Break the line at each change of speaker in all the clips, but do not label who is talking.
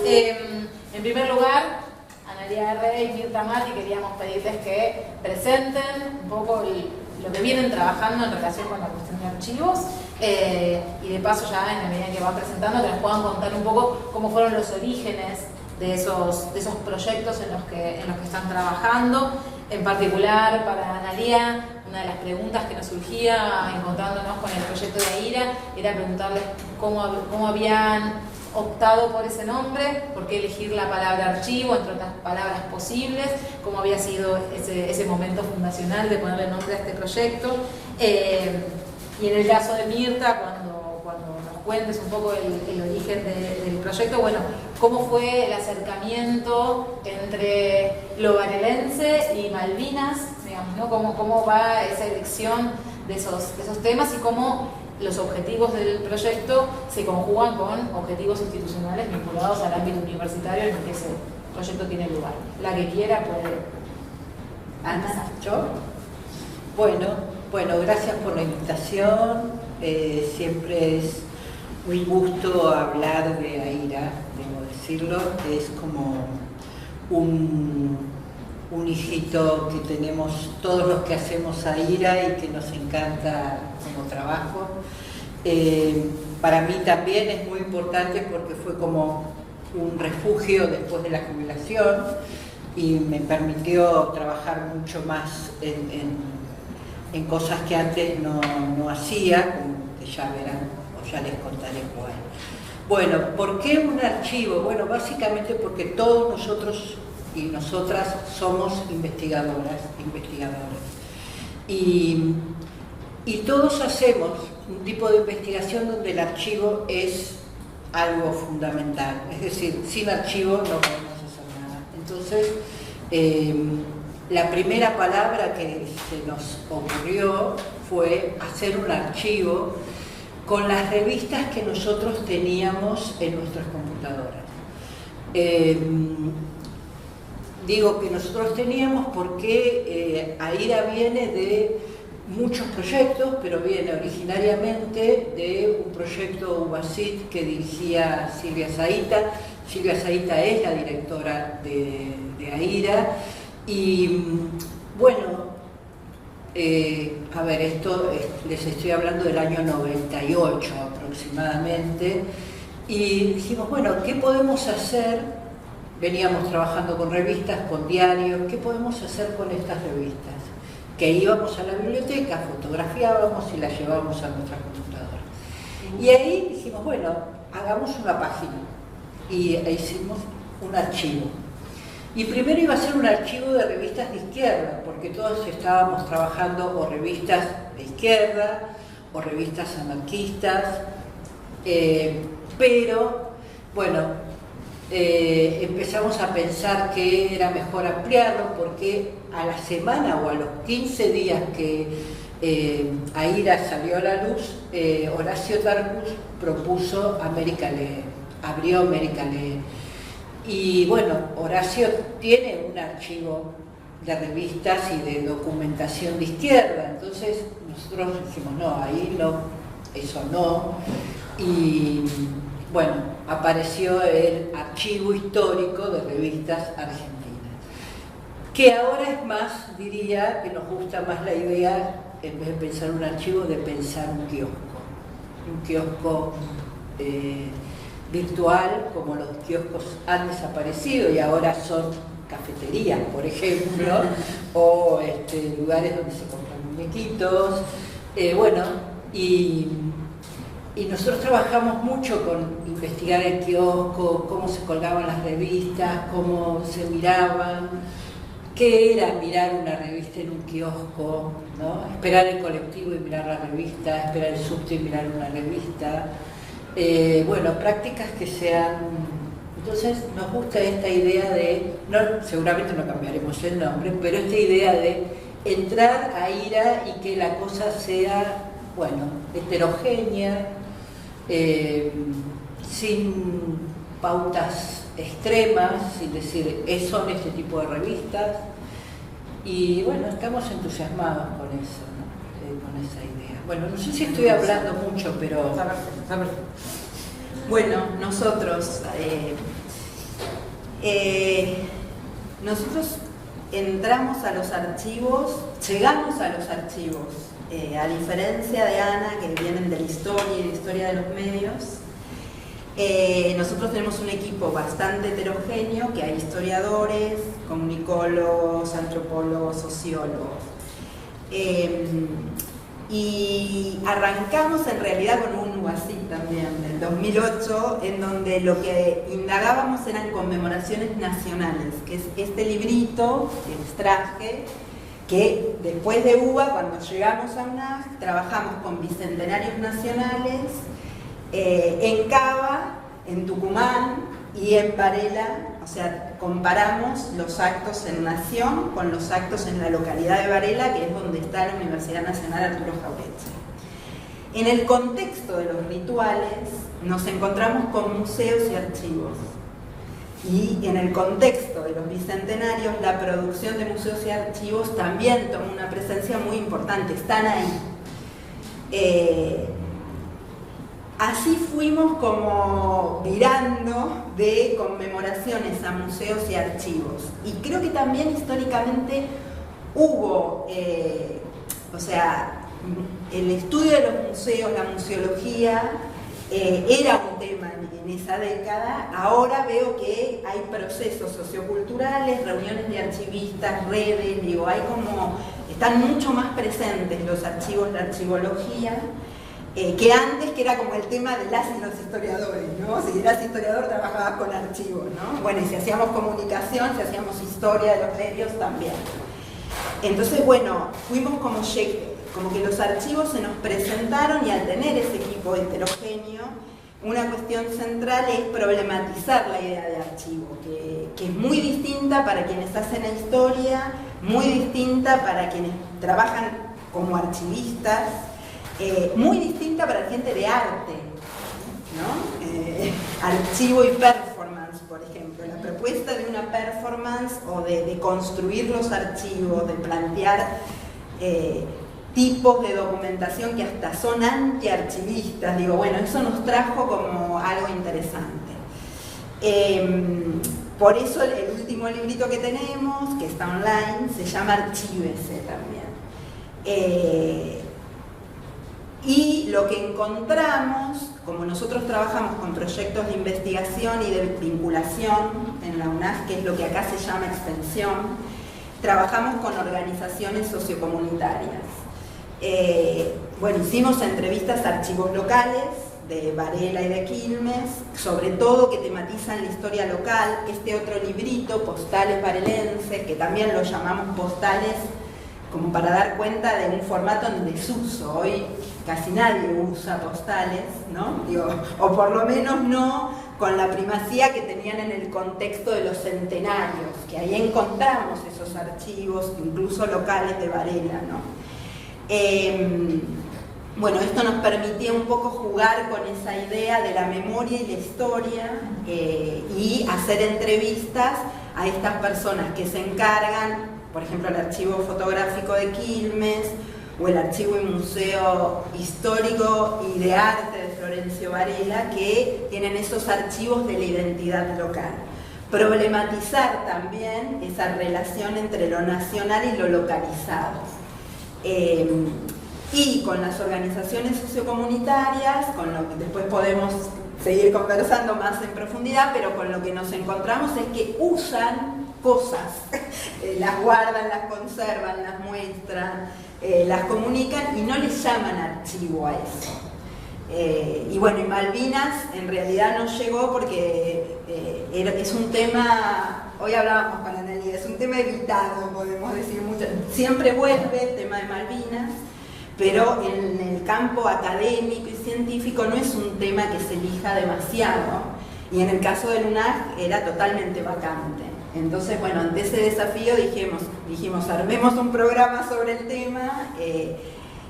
En primer lugar, Analía Rey y Mirta Mati, queríamos pedirles que presenten un poco lo que vienen trabajando en relación con la cuestión de archivos y de paso ya en la medida que van presentando que nos puedan contar un poco cómo fueron los orígenes de esos proyectos en los que están trabajando. En particular para Analía, una de las preguntas que nos surgía encontrándonos con el proyecto de AIRA era preguntarles cómo habían optado por ese nombre, por qué elegir la palabra archivo entre otras palabras posibles, cómo había sido ese momento fundacional de ponerle nombre a este proyecto. Y en el caso de Mirta, cuando nos cuentes un poco el origen del proyecto, bueno, cómo fue el acercamiento entre lo varelense y Malvinas, digamos, ¿no? Cómo va esa elección de esos temas y cómo los objetivos del proyecto se conjugan con objetivos institucionales vinculados al ámbito universitario en el que ese proyecto tiene lugar. La que quiera puede.
Ana, ¿yo? Bueno, gracias por la invitación. Siempre es un gusto hablar de AIRA, debo decirlo, que es como un hijito que tenemos todos los que hacemos AIRA y que nos encanta como trabajo. Para mí también es muy importante porque fue como un refugio después de la jubilación y me permitió trabajar mucho más en cosas que antes no hacía, como que ya verán o ya les contaré cuál. Bueno, ¿por qué un archivo? Bueno, básicamente porque todos nosotros y nosotras somos investigadoras. Y todos hacemos un tipo de investigación donde el archivo es algo fundamental. Es decir, sin archivo no podemos hacer nada. Entonces, la primera palabra que se nos ocurrió fue hacer un archivo con las revistas que nosotros teníamos en nuestras computadoras. Digo que nosotros teníamos porque AIRA viene de muchos proyectos, pero viene originariamente de un proyecto UBASIT que dirigía Silvia Zaita. Silvia Zaita es la directora de AIRA. Y bueno, a ver, esto les estoy hablando del año 98 aproximadamente. Y dijimos, bueno, ¿qué podemos hacer? Veníamos trabajando con revistas, con diarios, ¿qué podemos hacer con estas revistas? Que íbamos a la biblioteca, fotografiábamos y las llevábamos a nuestra computadora. Y ahí dijimos, bueno, hagamos una página. Y hicimos un archivo. Y primero iba a ser un archivo de revistas de izquierda, porque todos estábamos trabajando o revistas de izquierda, o revistas anarquistas, pero, bueno, empezamos a pensar que era mejor ampliarlo porque a la semana o a los 15 días que AIRA salió a la luz, Horacio Tarcus propuso América Lee, abrió América Lee. Y bueno, Horacio tiene un archivo de revistas y de documentación de izquierda, entonces nosotros dijimos, no, ahí no, eso no. Y bueno, apareció el archivo histórico de revistas argentinas, que ahora es más, diría, que nos gusta más la idea, en vez de pensar un archivo, de pensar un kiosco virtual, como los kioscos han desaparecido y ahora son cafeterías, por ejemplo, o lugares donde se compran muñequitos, bueno, y nosotros trabajamos mucho con investigar el kiosco, cómo se colgaban las revistas, cómo se miraban, qué era mirar una revista en un kiosco, ¿no? Esperar el colectivo y mirar la revista, esperar el subte y mirar una revista. Bueno, prácticas que sean... Entonces nos gusta esta idea de, seguramente no cambiaremos el nombre, pero esta idea de entrar a AIRA y que la cosa sea, bueno, heterogénea, sin pautas extremas, sin decir, son este tipo de revistas. Y bueno, estamos entusiasmados con eso, ¿no? Con esa idea. Bueno, no sé si estoy hablando mucho, pero...
Está perfecto, está perfecto.
Bueno, nosotros Nosotros entramos a los archivos, llegamos a los archivos, a diferencia de Ana, que vienen de la historia y de la historia de los medios. Nosotros tenemos un equipo bastante heterogéneo, que hay historiadores, comunicólogos, antropólogos, sociólogos. Y arrancamos en realidad con un UBASIT también, en 2008, en donde lo que indagábamos eran conmemoraciones nacionales, que es este librito que les traje, que después de UBA, cuando llegamos a UNAG, trabajamos con bicentenarios nacionales, en Cava, en Tucumán y en Varela. O sea, comparamos los actos en Nación con los actos en la localidad de Varela, que es donde está la Universidad Nacional Arturo Jauretche. En el contexto de los rituales nos encontramos con museos y archivos. Y en el contexto de los bicentenarios, la producción de museos y archivos también toma una presencia muy importante, están ahí. Así fuimos como virando de conmemoraciones a museos y archivos. Y creo que también históricamente hubo, o sea, el estudio de los museos, la museología, era un tema en esa década. Ahora veo que hay procesos socioculturales, reuniones de archivistas, redes, digo, hay como, están mucho más presentes los archivos, la archivología, que antes, que era como el tema de las y los historiadores, ¿no? Si eras historiador trabajabas con archivos, ¿no? Bueno, y si hacíamos comunicación, si hacíamos historia de los medios también. Entonces, bueno, fuimos como que los archivos se nos presentaron, y al tener ese equipo heterogéneo, una cuestión central es problematizar la idea de archivo, que es muy distinta para quienes hacen la historia, muy distinta para quienes trabajan como archivistas, muy distinta para la gente de arte, ¿no? Archivo y performance, por ejemplo. La propuesta de una performance o de construir los archivos, de plantear tipos de documentación que hasta son antiarchivistas, digo, bueno, eso nos trajo como algo interesante. Por eso el último librito que tenemos, que está online, se llama Archívese también. Y lo que encontramos, como nosotros trabajamos con proyectos de investigación y de vinculación en la UNAG, que es lo que acá se llama extensión, trabajamos con organizaciones sociocomunitarias. Bueno, hicimos entrevistas a archivos locales de Varela y de Quilmes, sobre todo que tematizan la historia local. Este otro librito, Postales Varelenses, que también lo llamamos postales como para dar cuenta de un formato en desuso. Hoy casi nadie usa postales, ¿no? Digo, o por lo menos no con la primacía que tenían en el contexto de los centenarios, que ahí encontramos esos archivos, incluso locales de Varela, ¿no? Bueno, esto nos permitía un poco jugar con esa idea de la memoria y la historia, y hacer entrevistas a estas personas que se encargan, por ejemplo, el archivo fotográfico de Quilmes, o el archivo y museo histórico y de arte de Florencio Varela, que tienen esos archivos de la identidad local. Problematizar también esa relación entre lo nacional y lo localizado. Y con las organizaciones sociocomunitarias, con lo que después podemos seguir conversando más en profundidad, pero con lo que nos encontramos es que usan cosas, las guardan, las conservan, las muestran, las comunican y no les llaman archivo a eso. Y bueno, y Malvinas en realidad no llegó porque es un tema, hoy hablábamos con Analia, es un tema evitado, podemos decir mucho. Siempre vuelve el tema de Malvinas, pero en el campo académico y científico no es un tema que se elija demasiado, y en el caso del UNAG era totalmente vacante. Entonces, bueno, ante ese desafío dijimos armemos un programa sobre el tema.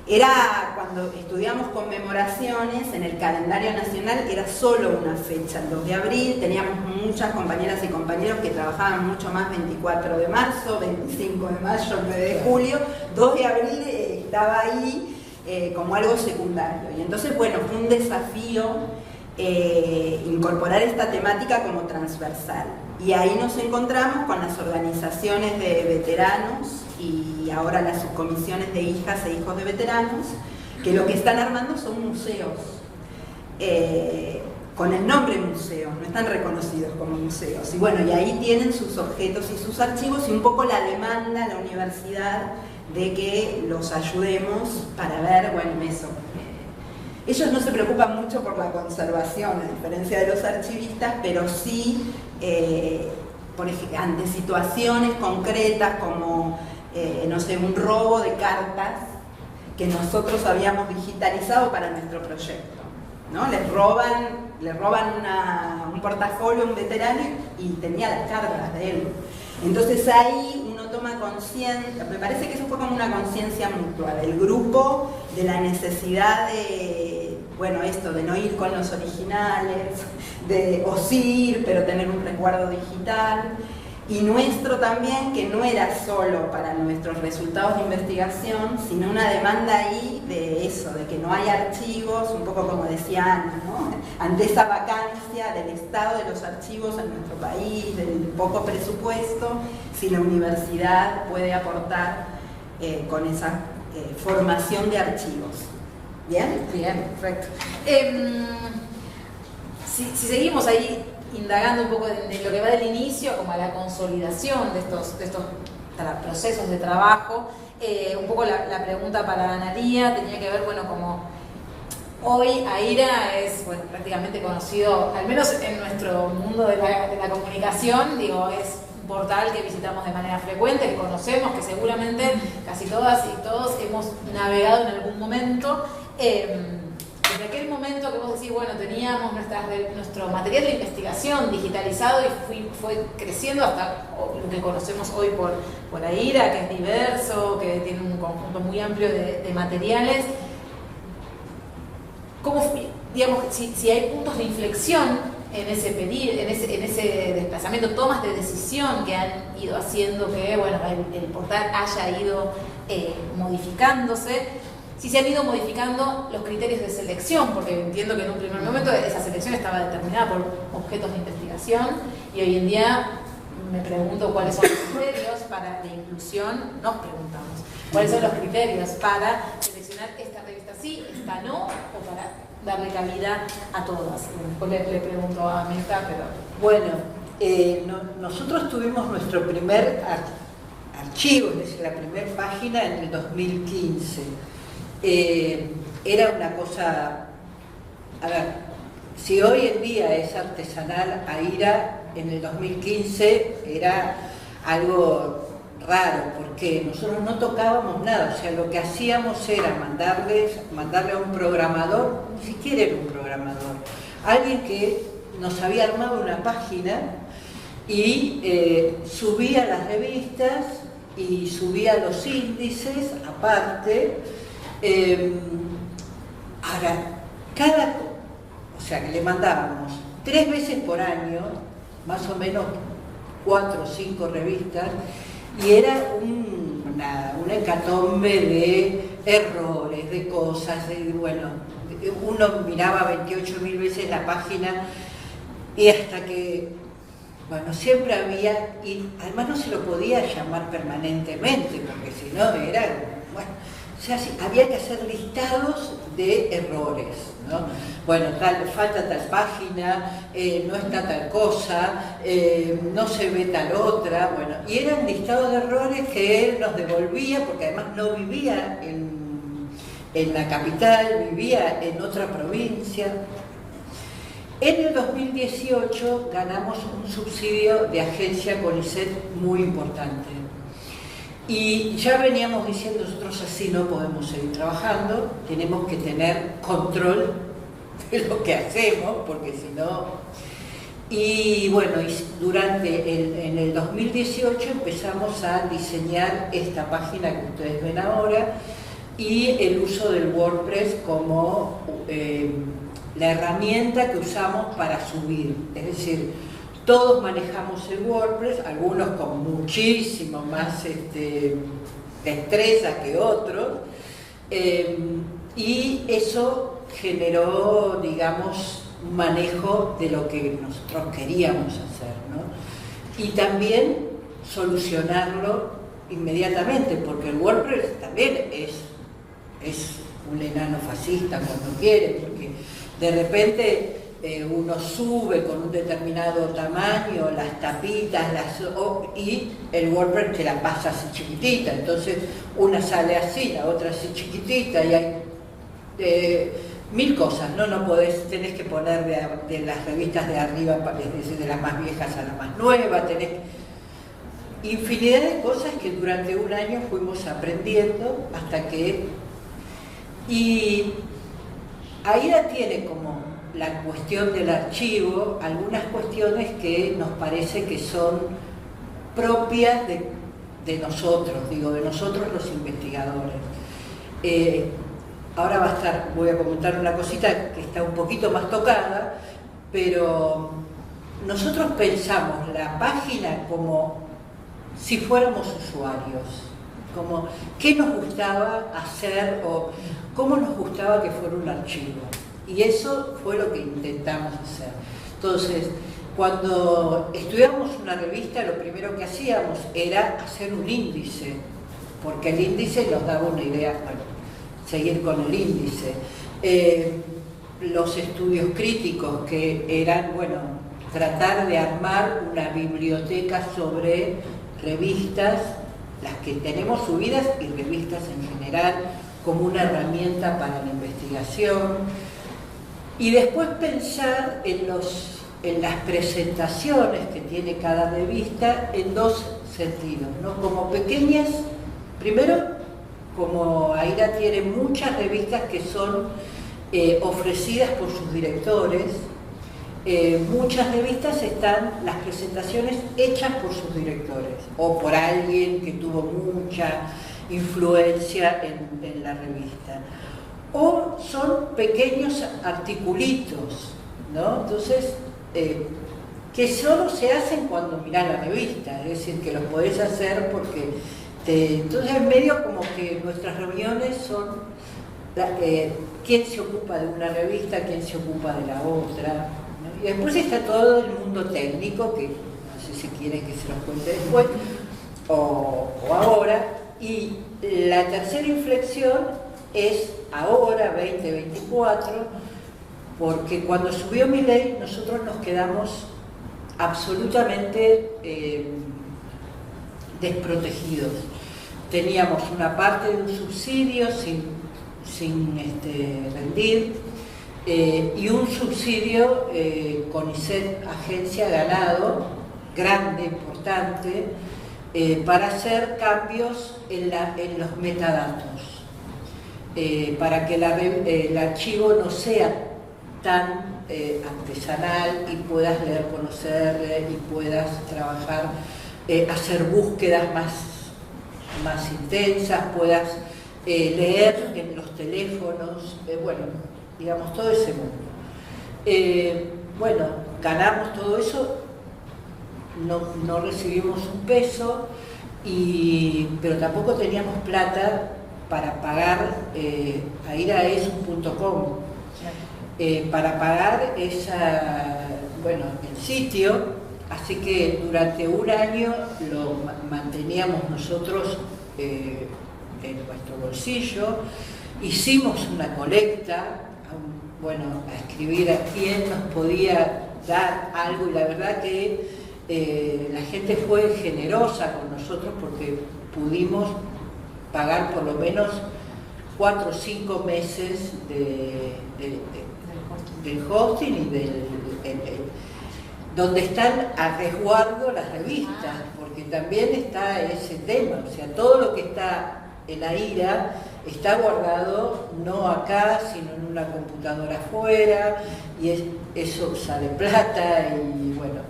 Era cuando estudiamos conmemoraciones en el calendario nacional, era solo una fecha, el 2 de abril, teníamos muchas compañeras y compañeros que trabajaban mucho más, 24 de marzo, 25 de mayo, 9 de julio, 2 de abril estaba ahí como algo secundario. Y entonces, bueno, fue un desafío incorporar esta temática como transversal. Y ahí nos encontramos con las organizaciones de veteranos y ahora las subcomisiones de hijas e hijos de veteranos, que lo que están armando son museos, con el nombre museo, no están reconocidos como museos. Y bueno, y ahí tienen sus objetos y sus archivos y un poco la demanda a la universidad de que los ayudemos para ver, bueno, eso. Ellos no se preocupan mucho por la conservación, a diferencia de los archivistas, pero sí, por ejemplo, ante situaciones concretas como, no sé, un robo de cartas que nosotros habíamos digitalizado para nuestro proyecto, ¿no? Le roban un portafolio a un veterano y tenía las cartas de él. Entonces ahí uno toma conciencia, me parece que eso fue como una conciencia mutua del grupo, de la necesidad de, bueno, esto, de no ir con los originales, o sí ir, pero tener un resguardo digital. Y nuestro también, que no era solo para nuestros resultados de investigación, sino una demanda ahí de eso, de que no hay archivos, un poco como decía Ana, ¿no? Ante esa vacancia del estado de los archivos en nuestro país, del poco presupuesto, si la universidad puede aportar con esa formación de archivos. ¿Bien?
Bien, perfecto. Si seguimos ahí indagando un poco de lo que va del inicio como a la consolidación de estos procesos de trabajo, un poco la pregunta para Analía tenía que ver, bueno, como hoy AIRA es, bueno, prácticamente conocido, al menos en nuestro mundo de la comunicación, digo, es un portal que visitamos de manera frecuente, que conocemos, que seguramente casi todas y todos hemos navegado en algún momento. Desde aquel momento que vos decís, bueno, teníamos nuestro material de investigación digitalizado y fue creciendo hasta lo que conocemos hoy por AIRA, que es diverso, que tiene un conjunto muy amplio de materiales. ¿Cómo, digamos, si hay puntos de inflexión en ese desplazamiento, tomas de decisión que han ido haciendo que, bueno, el portal haya ido modificándose? Si se han ido modificando los criterios de selección, porque entiendo que en un primer momento esa selección estaba determinada por objetos de investigación y hoy en día me pregunto cuáles son los criterios para la inclusión, nos preguntamos, cuáles son los criterios para seleccionar esta revista sí, esta no, o para darle cabida a todas. Después le pregunto a Mirta, pero...
Bueno, nosotros tuvimos nuestro primer archivo, es decir, la primera página en el 2015. Era una cosa, a ver, si hoy en día es artesanal AIRA, en el 2015 era algo raro, porque nosotros no tocábamos nada, o sea, lo que hacíamos era mandarle a un programador, ni siquiera era un programador, alguien que nos había armado una página y subía las revistas y subía los índices aparte. Ahora, o sea, que le mandábamos 3 veces por año, más o menos 4 o 5 revistas, y era una hecatombe de errores, de cosas, bueno, uno miraba 28.000 veces la página y hasta que, bueno, siempre había, y además no se lo podía llamar permanentemente, porque si no era, bueno, o sea, había que hacer listados de errores, ¿no? Bueno, falta tal página, no está tal cosa, no se ve tal otra, bueno, y eran listados de errores que él nos devolvía, porque además no vivía en la capital, vivía en otra provincia. En el 2018 ganamos un subsidio de agencia CONICET muy importante. Y ya veníamos diciendo, nosotros así no podemos seguir trabajando, tenemos que tener control de lo que hacemos, porque si no... Y bueno, en el 2018 empezamos a diseñar esta página que ustedes ven ahora y el uso del WordPress como la herramienta que usamos para subir, es decir, todos manejamos el WordPress, algunos con muchísimo más destreza que otros, y eso generó, digamos, un manejo de lo que nosotros queríamos hacer, ¿no? y también solucionarlo inmediatamente, porque el WordPress también es un enano fascista cuando quiere, porque de repente uno sube con un determinado tamaño las tapitas y el WordPress te la pasa así chiquitita, entonces una sale así, la otra así chiquitita, y hay mil cosas, no podés, tenés que poner de las revistas de arriba, es decir, de las más viejas a las más nuevas, tenés infinidad de cosas que durante un año fuimos aprendiendo hasta que... Y AIDA tiene como la cuestión del archivo algunas cuestiones que nos parece que son propias de nosotros, digo, de nosotros los investigadores. Ahora voy a comentar una cosita que está un poquito más tocada, pero nosotros pensamos la página como si fuéramos usuarios, como qué nos gustaba hacer o cómo nos gustaba que fuera un archivo. Y eso fue lo que intentamos hacer. Entonces, cuando estudiamos una revista, lo primero que hacíamos era hacer un índice, porque el índice nos daba una idea, bueno, seguir con el índice. Los estudios críticos, que eran, bueno, tratar de armar una biblioteca sobre revistas, las que tenemos subidas y revistas en general, como una herramienta para la investigación. Y después pensar en las presentaciones que tiene cada revista en dos sentidos, ¿no? Como pequeñas, primero, como AIDA tiene muchas revistas que son ofrecidas por sus directores, muchas revistas están las presentaciones hechas por sus directores o por alguien que tuvo mucha influencia en la revista, o son pequeños articulitos, ¿no? Entonces, que solo se hacen cuando mirás la revista, es decir, que los podés hacer porque entonces medio como que nuestras reuniones son quién se ocupa de una revista, quién se ocupa de la otra, ¿no? Y después está todo el mundo técnico, que no sé si quieren que se los cuente después o ahora. Y la tercera inflexión es ahora, 2024, porque cuando subió Milei nosotros nos quedamos absolutamente desprotegidos. Teníamos una parte de un subsidio sin rendir y un subsidio CONICET agencia ganado, grande, importante, para hacer cambios en los metadatos. Para que el archivo no sea tan artesanal y puedas leer, conocer y puedas trabajar, hacer búsquedas más intensas, puedas leer en los teléfonos, bueno, digamos, todo ese mundo. Bueno, ganamos todo eso, no recibimos un peso, pero tampoco teníamos plata para pagar, AIDA es un .com, para pagar el sitio, así que durante un año lo manteníamos nosotros en nuestro bolsillo, hicimos una colecta, a escribir a quién nos podía dar algo, y la verdad que la gente fue generosa con nosotros porque pudimos pagar por lo menos 4 o 5 meses del hosting y donde están a resguardo las revistas, porque también está ese tema, o sea, todo lo que está en AIDA está guardado no acá, sino en una computadora afuera, y eso sale plata, y bueno,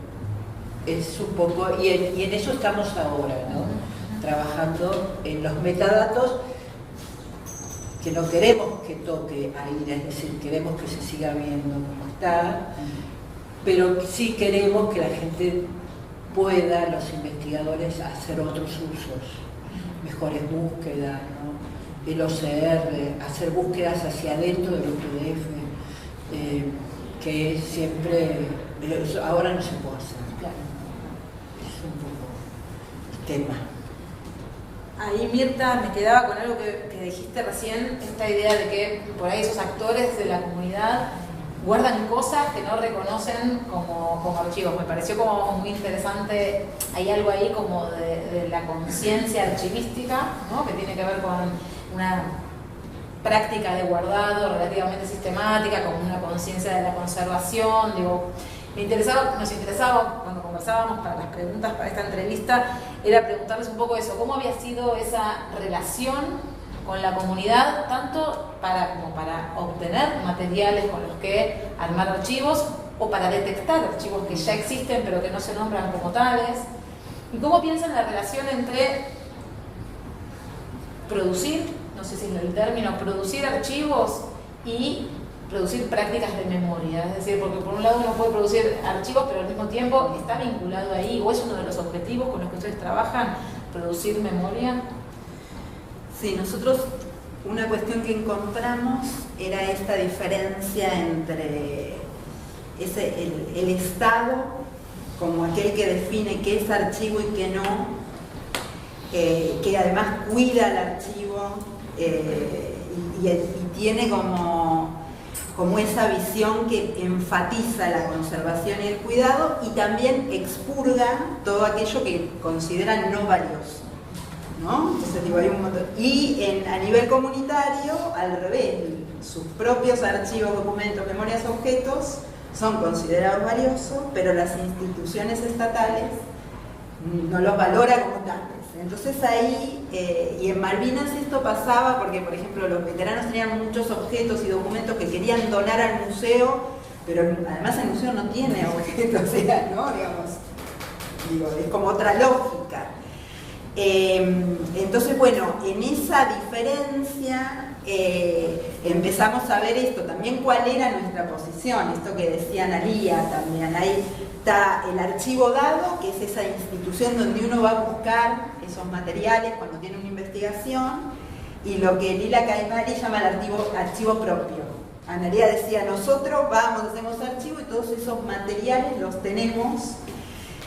es un poco, y en eso estamos ahora, ¿no? Trabajando en los metadatos, que no queremos que toque AIDA, es decir, queremos que se siga viendo como está, pero sí queremos que la gente pueda, los investigadores, hacer otros usos, mejores búsquedas, ¿no? El OCR, hacer búsquedas hacia adentro del PDF, que siempre, ahora no se puede hacer, claro. un poco el tema.
Ahí, Mirta, me quedaba con algo que dijiste recién, esta idea de que por ahí esos actores de la comunidad guardan cosas que no reconocen como archivos. Me pareció como muy interesante, hay algo ahí como de la conciencia archivística, ¿no? Que tiene que ver con una práctica de guardado relativamente sistemática, con una conciencia de la conservación. Digo, nos interesaba cuando conversábamos para las preguntas para esta entrevista, era preguntarles un poco eso, cómo había sido esa relación con la comunidad, tanto como para obtener materiales con los que armar archivos o para detectar archivos que ya existen pero que no se nombran como tales. ¿Y cómo piensan la relación entre producir, no sé si es el término, producir archivos y producir prácticas de memoria? Es decir, porque por un lado uno puede producir archivos, pero al mismo tiempo está vinculado ahí, o es uno de los objetivos con los que ustedes trabajan, producir memoria.
Sí, nosotros una cuestión que encontramos era esta diferencia entre el Estado como aquel que define qué es archivo y qué no, que además cuida el archivo y tiene como esa visión que enfatiza la conservación y el cuidado y también expurga todo aquello que consideran no valioso, ¿no? Entonces digo, hay un montón. Y a nivel comunitario, al revés, sus propios archivos, documentos, memorias, objetos son considerados valiosos, pero las instituciones estatales no los valoran como tales. Entonces ahí, y en Malvinas esto pasaba porque, por ejemplo, los veteranos tenían muchos objetos y documentos que querían donar al museo, pero además el museo no tiene objetos, o sea, ¿no? Digo, es como otra lógica. Entonces, bueno, en esa diferencia empezamos a ver esto, también cuál era nuestra posición, esto que decía Analía también. Ahí está el archivo dado, que es esa institución donde uno va a buscar esos materiales cuando tiene una investigación, y lo que Lila Caimari llama el archivo propio. Analía decía, nosotros vamos, hacemos archivo y todos esos materiales los tenemos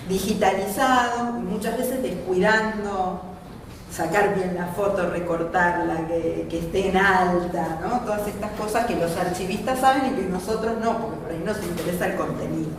digitalizado, y muchas veces descuidando sacar bien la foto, recortarla, que esté en alta, ¿no? Todas estas cosas que los archivistas saben y que nosotros no, porque por ahí nos interesa el contenido.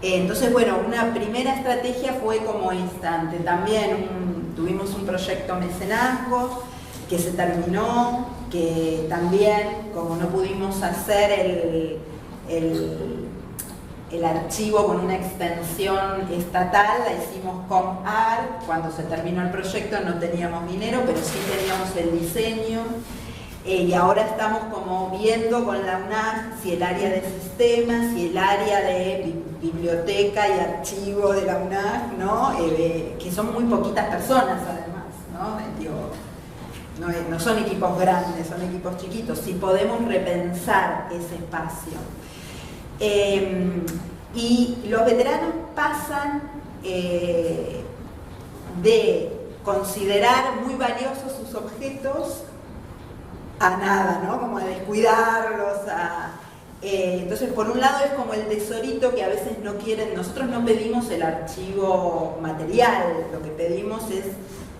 Entonces, bueno, una primera estrategia fue como esta. También tuvimos un proyecto mecenazgo que se terminó, que también, como no pudimos hacer el archivo con una extensión estatal, la hicimos con ARC. Cuando se terminó el proyecto no teníamos dinero, pero sí teníamos el diseño, y ahora estamos como viendo con la UNAC si el área de sistemas, si el área de biblioteca y archivo de la UNAC, ¿no? Que son muy poquitas personas además, ¿no? No son equipos grandes, son equipos chiquitos, si podemos repensar ese espacio. Y los veteranos pasan de considerar muy valiosos sus objetos a nada, ¿no? Como a descuidarlos, entonces por un lado es como el tesorito que a veces no quieren. Nosotros no pedimos el archivo material, lo que pedimos es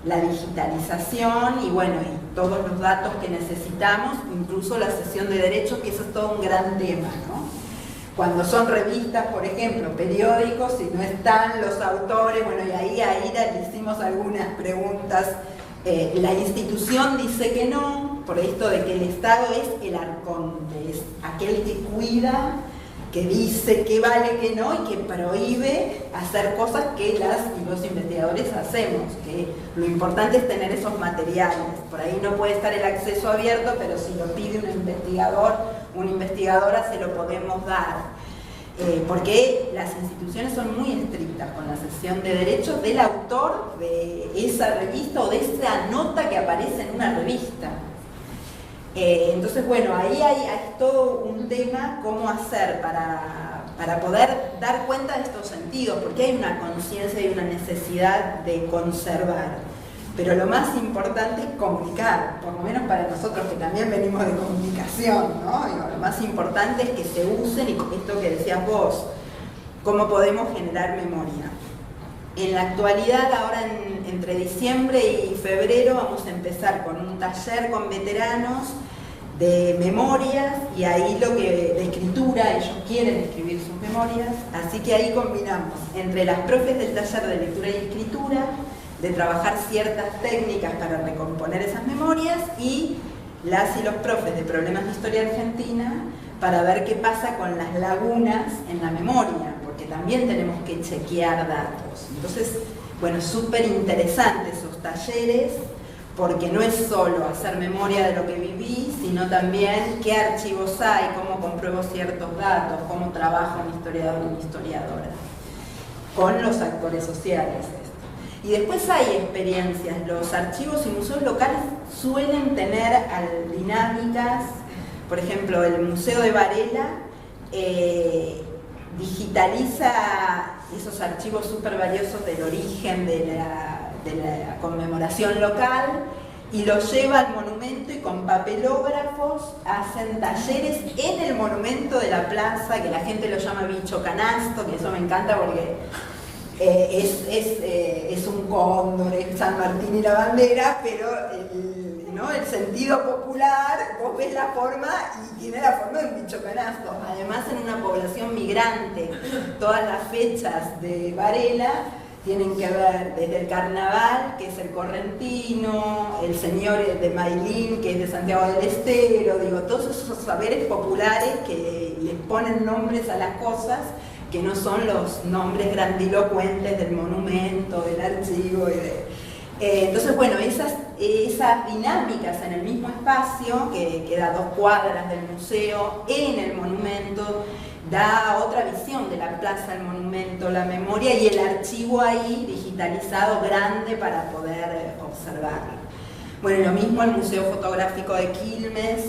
la digitalización y bueno, y todos los datos que necesitamos, incluso la cesión de derechos, que eso es todo un gran tema, ¿no? Cuando son revistas, por ejemplo, periódicos, si no están los autores, bueno, y ahí a Ira le hicimos algunas preguntas. La institución dice que no, por esto de que el Estado es el arconte, es aquel que cuida, que dice que vale, que no, y que prohíbe hacer cosas que las y los investigadores hacemos, que lo importante es tener esos materiales. Por ahí no puede estar el acceso abierto, pero si lo pide un investigador, una investigadora, se lo podemos dar. Porque las instituciones son muy estrictas con la cesión de derechos del autor de esa revista o de esa nota que aparece en una revista. Entonces, bueno, ahí hay todo un tema, cómo hacer para poder dar cuenta de estos sentidos, porque hay una conciencia y una necesidad de conservar. Pero lo más importante es comunicar, por lo menos para nosotros que también venimos de comunicación, ¿no? Lo más importante es que se usen, y esto que decías vos, cómo podemos generar memoria. En la actualidad, ahora entre diciembre y febrero, vamos a empezar con un taller con veteranos de memorias, y ahí de escritura, ellos quieren escribir sus memorias, así que ahí combinamos entre las profes del taller de lectura y escritura, de trabajar ciertas técnicas para recomponer esas memorias, y las y los profes de problemas de historia argentina para ver qué pasa con las lagunas en la memoria, porque también tenemos que chequear datos. Entonces, bueno, es súper interesante esos talleres, porque no es solo hacer memoria de lo que viví, sino también qué archivos hay, cómo compruebo ciertos datos, cómo trabaja un historiador o una historiadora, con los actores sociales. Y después hay experiencias, los archivos y museos locales suelen tener dinámicas, por ejemplo, el Museo de Varela digitaliza esos archivos súper valiosos del origen de la conmemoración local y los lleva al monumento, y con papelógrafos hacen talleres en el monumento de la plaza, que la gente lo llama bicho canasto, que eso me encanta porque es un cóndor, es San Martín y la bandera, pero el sentido popular, vos ves la forma y tiene la forma de un bicho canasto. Además, en una población migrante, todas las fechas de Varela tienen que ver desde el carnaval, que es el correntino, el señor de Mailín, que es de Santiago del Estero, todos esos saberes populares que les ponen nombres a las cosas, que no son los nombres grandilocuentes del monumento, del archivo. Entonces, bueno, esas dinámicas en el mismo espacio, que queda a 2 cuadras del museo, en el monumento, da otra visión de la plaza, el monumento, la memoria, y el archivo ahí digitalizado grande para poder observarlo. Bueno, lo mismo el Museo Fotográfico de Quilmes,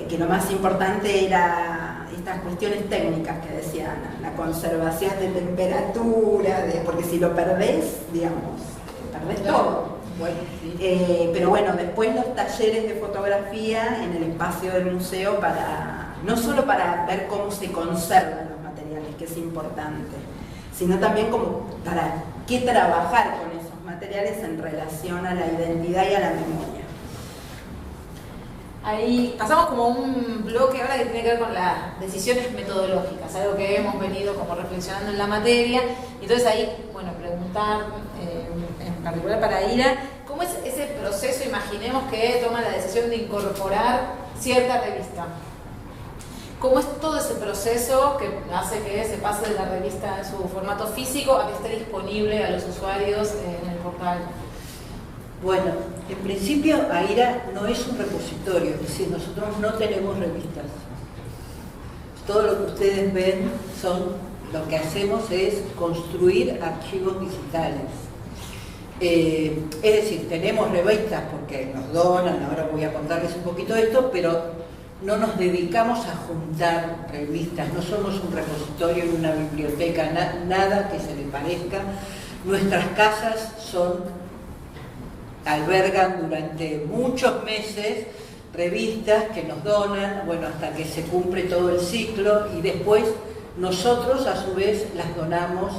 que lo más importante era estas cuestiones técnicas que decían, la conservación de temperatura, porque si lo perdés, perdés todo.
Bueno, sí.
Pero bueno, después los talleres de fotografía en el espacio del museo, no solo para ver cómo se conservan los materiales, que es importante, sino también como para qué trabajar con esos materiales en relación a la identidad y a la memoria.
Ahí pasamos como un bloque ahora que tiene que ver con las decisiones metodológicas, algo que hemos venido como reflexionando en la materia. Entonces ahí, bueno, preguntar en particular para Ira, ¿cómo es ese proceso? Imaginemos que toma la decisión de incorporar cierta revista. ¿Cómo es todo ese proceso que hace que se pase de la revista en su formato físico a que esté disponible a los usuarios en el portal?
Bueno, en principio AIRA no es un repositorio, es decir, nosotros no tenemos revistas. Todo lo que ustedes ven lo que hacemos es construir archivos digitales. Es decir, tenemos revistas porque nos donan, ahora voy a contarles un poquito esto, pero no nos dedicamos a juntar revistas, no somos un repositorio en una biblioteca, nada que se le parezca. Nuestras casas albergan durante muchos meses revistas que nos donan, bueno, hasta que se cumple todo el ciclo, y después nosotros a su vez las donamos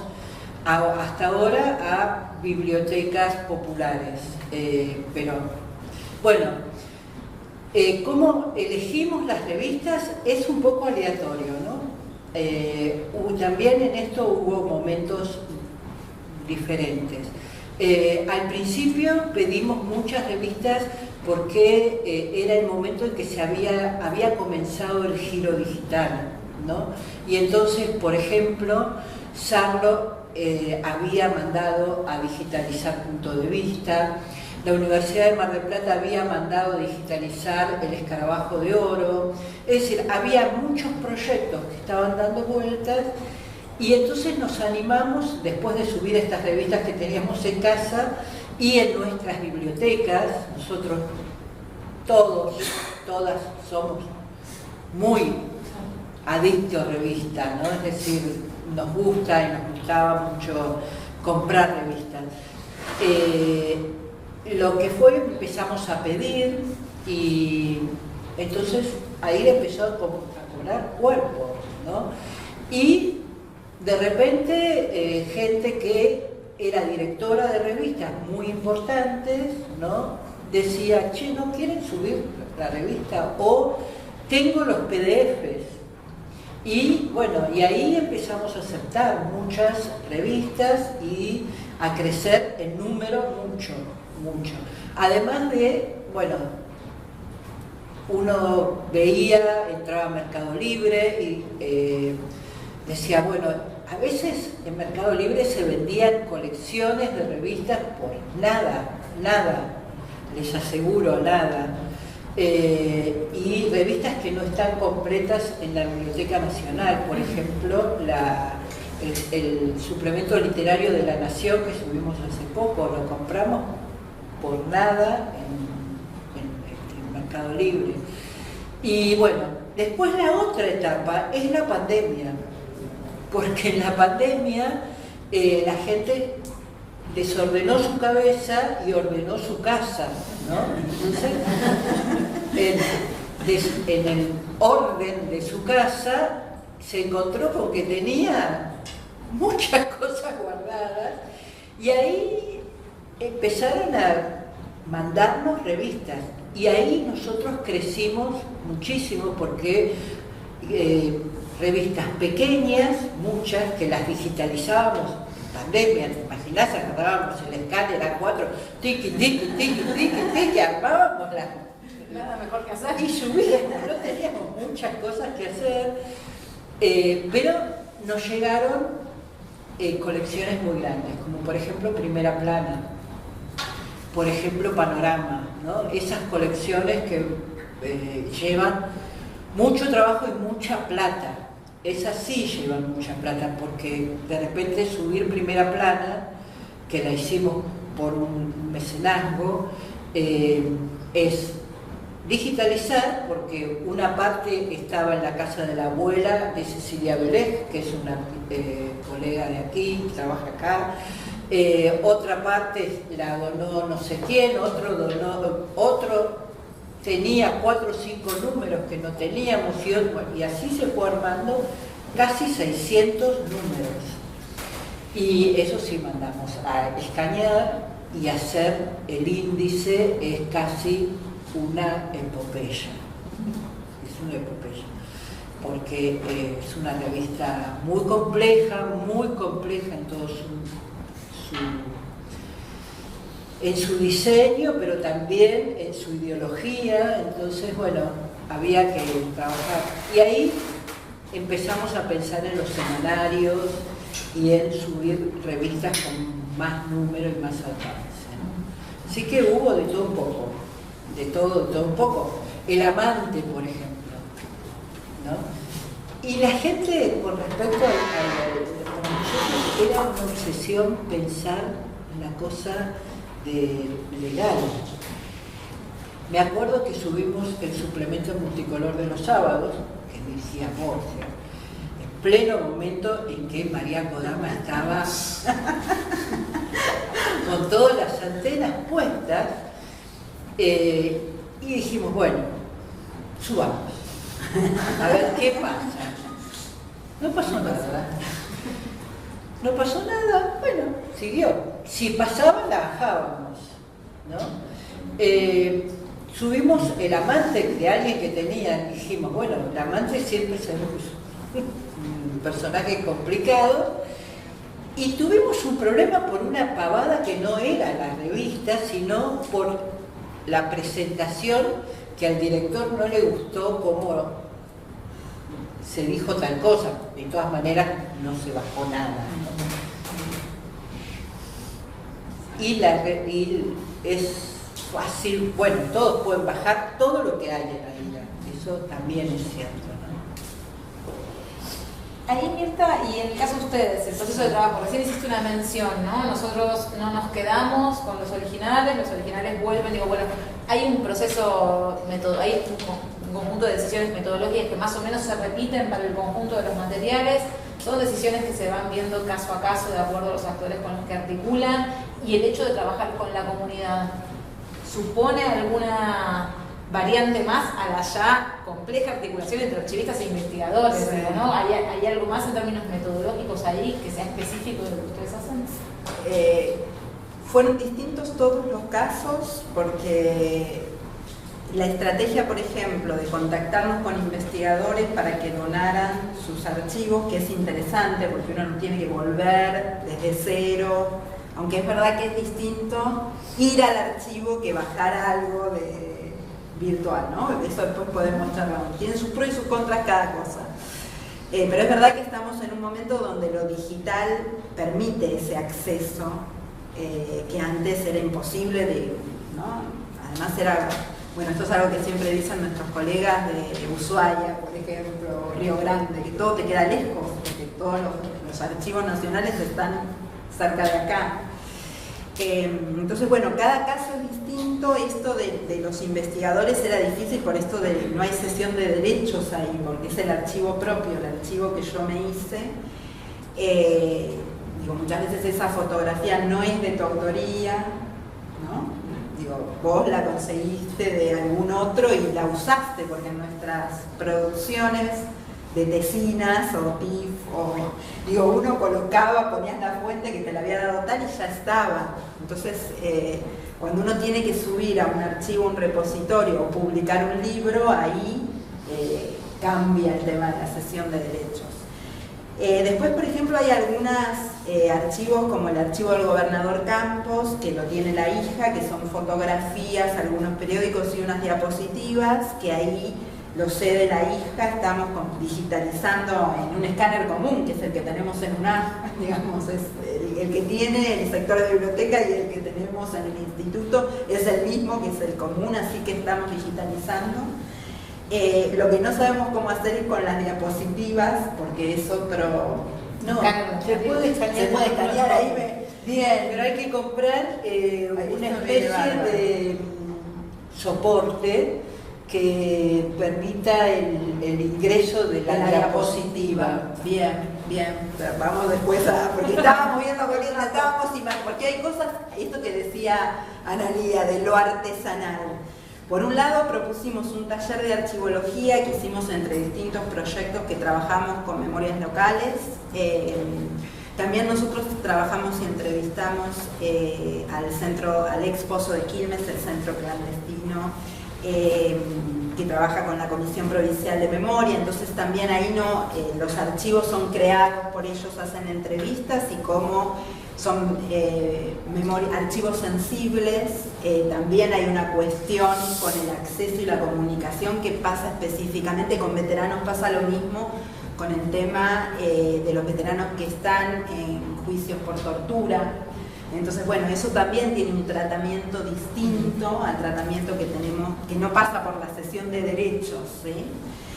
hasta ahora a bibliotecas populares. Pero bueno, cómo elegimos las revistas es un poco aleatorio, ¿no? También en esto hubo momentos diferentes. Al principio pedimos muchas revistas porque era el momento en que se había comenzado el giro digital, ¿no? Y entonces, por ejemplo, Sarlo había mandado a digitalizar Punto de Vista, la Universidad de Mar del Plata había mandado digitalizar El Escarabajo de Oro, es decir, había muchos proyectos que estaban dando vueltas. Y entonces nos animamos, después de subir estas revistas que teníamos en casa y en nuestras bibliotecas, nosotros todas somos muy adictos a revistas, ¿no? Es decir, nos gusta y nos gustaba mucho comprar revistas. Lo que fue, empezamos a pedir, y entonces ahí empezó a cobrar cuerpo, ¿no? Y de repente gente que era directora de revistas muy importantes, ¿no? Decía, che, ¿no quieren subir la revista? O tengo los PDFs. Y bueno, y ahí empezamos a aceptar muchas revistas y a crecer en número mucho. Además de, bueno, uno veía, entraba a Mercado Libre y decía, bueno, a veces en Mercado Libre se vendían colecciones de revistas por nada, les aseguro, nada. Y revistas que no están completas en la Biblioteca Nacional, por ejemplo, el suplemento literario de La Nación que subimos hace poco, lo compramos por nada en Mercado Libre. Y bueno, después la otra etapa es la pandemia, porque en la pandemia la gente desordenó su cabeza y ordenó su casa, ¿no? Entonces, en el orden de su casa se encontró con que tenía muchas cosas guardadas y ahí empezaron a mandarnos revistas y ahí nosotros crecimos muchísimo porque revistas pequeñas, muchas que las digitalizábamos, pandemia, ¿te imaginás? Agarrábamos el escáner a 4, tiqui, armábamos las...
Nada mejor que hacer.
Y subíamos, no teníamos muchas cosas que hacer, pero nos llegaron colecciones muy grandes, como por ejemplo Primera Plana, por ejemplo Panorama, ¿no? Esas colecciones que llevan mucho trabajo y mucha plata. Esas sí llevan mucha plata, porque de repente subir Primera Plana, que la hicimos por un mecenazgo, es digitalizar, porque una parte estaba en la casa de la abuela de Cecilia Belez, que es una colega de aquí, trabaja acá, otra parte la donó no sé quién, otro tenía 4 o 5 números que no teníamos y así se fue armando casi 600 números. Y eso sí mandamos a escanear y hacer el índice es casi una epopeya. Es una epopeya, porque es una revista muy compleja en todo en su diseño, pero también en su ideología. Entonces, bueno, había que trabajar. Y ahí empezamos a pensar en los semanarios y en subir revistas con más número y más alcance, ¿no? Así que hubo de todo un poco, de todo un poco. El Amante, por ejemplo, ¿no? Y la gente, con respecto era una obsesión pensar en la cosa legal. Me acuerdo que subimos el suplemento multicolor de los sábados, que decía Borgia, en pleno momento en que María Kodama estaba con todas las antenas puestas, y dijimos, bueno, subamos, a ver qué pasa. No pasó nada. No pasó nada, bueno, siguió. Si pasaba, la bajábamos, ¿no? Subimos El Amante de alguien que tenía, dijimos, bueno, El Amante siempre se un personaje complicado, y tuvimos un problema por una pavada que no era la revista, sino por la presentación, que al director no le gustó cómo se dijo tal cosa. De todas maneras no se bajó nada, ¿no? Y es fácil, bueno, todos pueden bajar todo lo que hay en la isla, eso también es cierto, ¿no?
Ahí, Mirta, y en el caso de ustedes, el proceso de trabajo, recién hiciste una mención, ¿no? Nosotros no nos quedamos con los originales vuelven, digo, bueno, hay un proceso, hay un conjunto de decisiones metodológicas que más o menos se repiten para el conjunto de los materiales, son decisiones que se van viendo caso a caso de acuerdo a los actores con los que articulan, y el hecho de trabajar con la comunidad, ¿supone alguna variante más a la ya compleja articulación entre archivistas e investigadores,
Sí.
¿no? ¿Hay algo más en términos metodológicos ahí que sea específico de lo que ustedes hacen?
Fueron distintos todos los casos porque la estrategia, por ejemplo, de contactarnos con investigadores para que donaran sus archivos, que es interesante porque uno no tiene que volver desde cero, aunque es verdad que es distinto ir al archivo que bajar algo de virtual, ¿no? De eso después podemos charlar. Tiene sus pros y sus contras cada cosa. Pero es verdad que estamos en un momento donde lo digital permite ese acceso que antes era imposible de, ¿no? Además era, bueno, esto es algo que siempre dicen nuestros colegas de Ushuaia, por ejemplo, Río Grande, que todo te queda lejos, porque todos los archivos nacionales están cerca de acá. Entonces, bueno, cada caso es distinto. Esto de los investigadores era difícil por esto de no hay cesión de derechos ahí, porque es el archivo propio, el archivo que yo me hice. Digo, muchas veces esa fotografía no es de tu autoría, ¿no? Digo, vos la conseguiste de algún otro y la usaste, porque en nuestras producciones de tesinas o TIF, o digo, uno colocaba, ponías la fuente que te la había dado tal y ya estaba. Entonces, cuando uno tiene que subir a un archivo, un repositorio o publicar un libro, ahí cambia el tema de la cesión de derechos. Después, por ejemplo, hay algunos archivos como el archivo del gobernador Campos, que lo tiene la hija, que son fotografías, algunos periódicos y unas diapositivas, que ahí lo cede la hija, estamos digitalizando en un escáner común, que es el que tenemos en UNA, digamos, es el que tiene el sector de biblioteca y el que tenemos en el instituto es el mismo, que es el común, así que estamos digitalizando. Lo que no sabemos cómo hacer es con las diapositivas, porque es otro...
No, se puede escanear ahí. Bien, pero hay que comprar una especie de soporte que permita el ingreso de la diapositiva.
Bien, bien. Vamos después a... Porque estábamos viendo porque hay cosas, esto que decía Analía, de lo artesanal. Por un lado, propusimos un taller de archivología que hicimos entre distintos proyectos que trabajamos con memorias locales. También nosotros trabajamos y entrevistamos al ex Pozo de Quilmes, el centro clandestino, que trabaja con la Comisión Provincial de Memoria. Entonces también ahí los archivos son creados por ellos, hacen entrevistas, y como son archivos sensibles, también hay una cuestión con el acceso y la comunicación que pasa específicamente con veteranos. Pasa lo mismo con el tema de los veteranos que están en juicios por tortura. Entonces, bueno, eso también tiene un tratamiento distinto al tratamiento que tenemos, que no pasa por la cesión de derechos, ¿sí?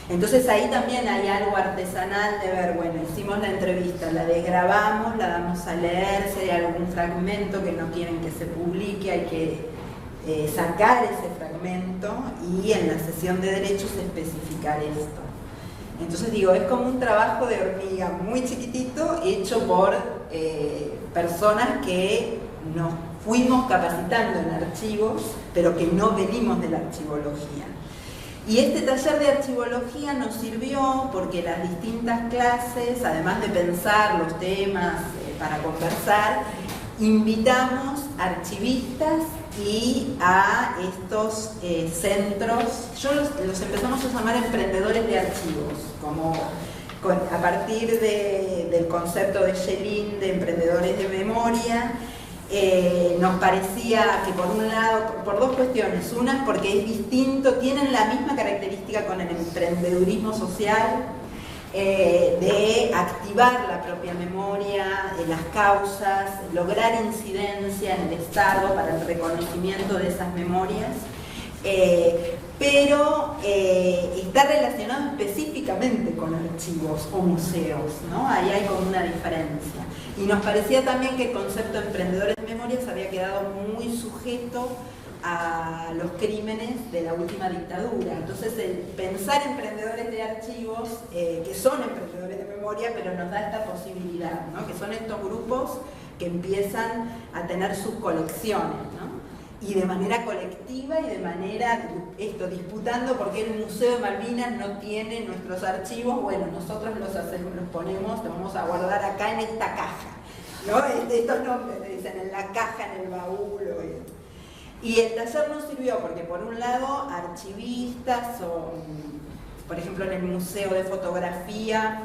Entonces ahí también hay algo artesanal de ver, bueno, hicimos la entrevista, la desgrabamos, la damos a leer, si hay algún fragmento que no quieren que se publique, hay que sacar ese fragmento y en la cesión de derechos especificar esto. Entonces digo, es como un trabajo de hormiga muy chiquitito hecho por personas que nos fuimos capacitando en archivos, pero que no venimos de la archivología. Y este taller de archivología nos sirvió porque las distintas clases, además de pensar los temas para conversar, invitamos archivistas y a estos centros, los empezamos a llamar emprendedores de archivos, como a partir del concepto de Schelin de emprendedores de memoria. Nos parecía que por un lado, por dos cuestiones, una porque es distinto, tienen la misma característica con el emprendedurismo social, de activar la propia memoria, las causas, lograr incidencia en el Estado para el reconocimiento de esas memorias, pero está relacionado específicamente con archivos o museos, ¿no? Ahí hay como una diferencia. Y nos parecía también que el concepto de emprendedores de memorias había quedado muy sujeto a los crímenes de la última dictadura. Entonces, el pensar emprendedores de archivos, que son emprendedores de memoria, pero nos da esta posibilidad, ¿no? Que son estos grupos que empiezan a tener sus colecciones, ¿no? y de manera colectiva y de manera, disputando porque el Museo de Malvinas no tiene nuestros archivos, bueno, nosotros los ponemos, los vamos a guardar acá en esta caja, ¿no? Estos nombres le dicen en la caja, en el baúl. Y el taller nos sirvió porque por un lado archivistas o, por ejemplo, en el Museo de Fotografía,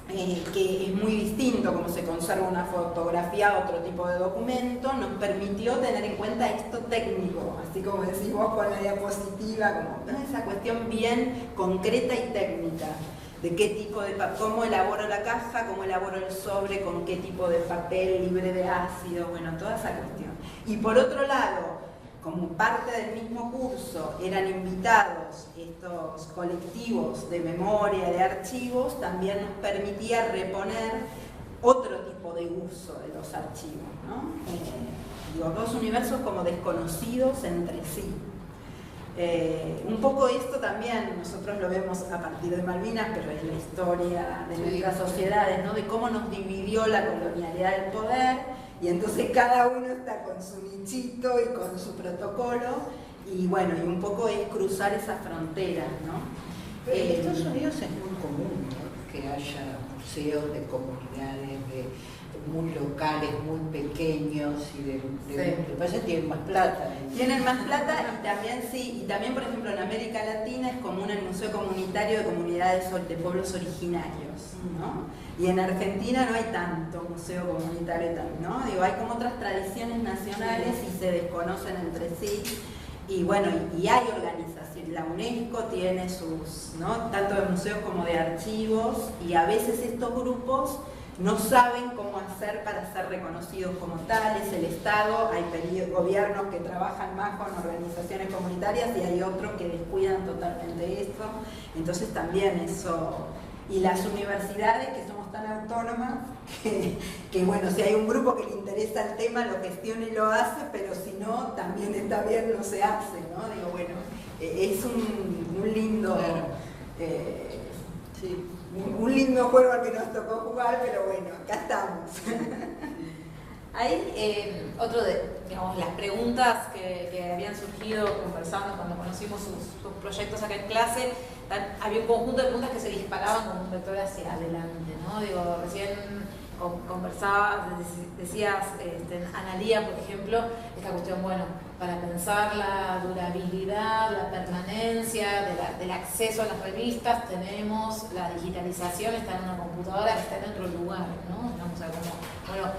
que es muy distinto cómo se conserva una fotografía a otro tipo de documento, nos permitió tener en cuenta esto técnico, así como decís vos con la diapositiva, como esa cuestión bien concreta y técnica, de qué tipo de cómo elaboro la caja, cómo elaboro el sobre, con qué tipo de papel libre de ácido, bueno, toda esa cuestión. Y por otro lado, como parte del mismo curso eran invitados estos colectivos de memoria, de archivos, también nos permitía reponer otro tipo de uso de los archivos, ¿no? Dos universos como desconocidos entre sí. Un poco esto también nosotros lo vemos a partir de Malvinas, pero es la historia de nuestras sociedades, ¿no? De cómo nos dividió la colonialidad del poder. Y entonces cada uno está con su nichito y con su protocolo, y bueno, y un poco es cruzar esas fronteras, ¿no?
En Estados Unidos es muy común, ¿no?, que haya museos de comunidades muy locales, muy pequeños, y me parece que tienen más plata.
Tienen más plata y también sí, y también por ejemplo en América Latina es común el Museo Comunitario de Comunidades de Pueblos Originarios, ¿no? Y en Argentina no hay tanto museo comunitario, ¿no? Digo, hay como otras tradiciones nacionales y se desconocen entre sí. Y bueno, y hay organizaciones, la UNESCO tiene sus, ¿no?, tanto de museos como de archivos, y a veces estos grupos no saben cómo hacer para ser reconocidos como tales. El Estado, hay gobiernos que trabajan más con organizaciones comunitarias y hay otros que descuidan totalmente esto. Entonces también eso, y las universidades que somos tan autónomas, que bueno, si hay un grupo que le interesa el tema lo gestiona y lo hace, pero si no, también está bien, no se hace, ¿no? Digo, bueno, es un lindo...
Sí.
Un lindo juego al que nos tocó jugar, pero bueno, acá estamos.
Hay otro de, digamos, las preguntas que habían surgido conversando cuando conocimos sus proyectos acá en clase. Había un conjunto de preguntas que se disparaban como un vector hacia adelante, ¿no? Digo, recién conversabas, decías, Analía, por ejemplo, esta cuestión, bueno, para pensar la durabilidad, la permanencia del acceso a las revistas, tenemos la digitalización, está en una computadora, está en otro lugar, ¿no? Vamos a ver cómo, bueno,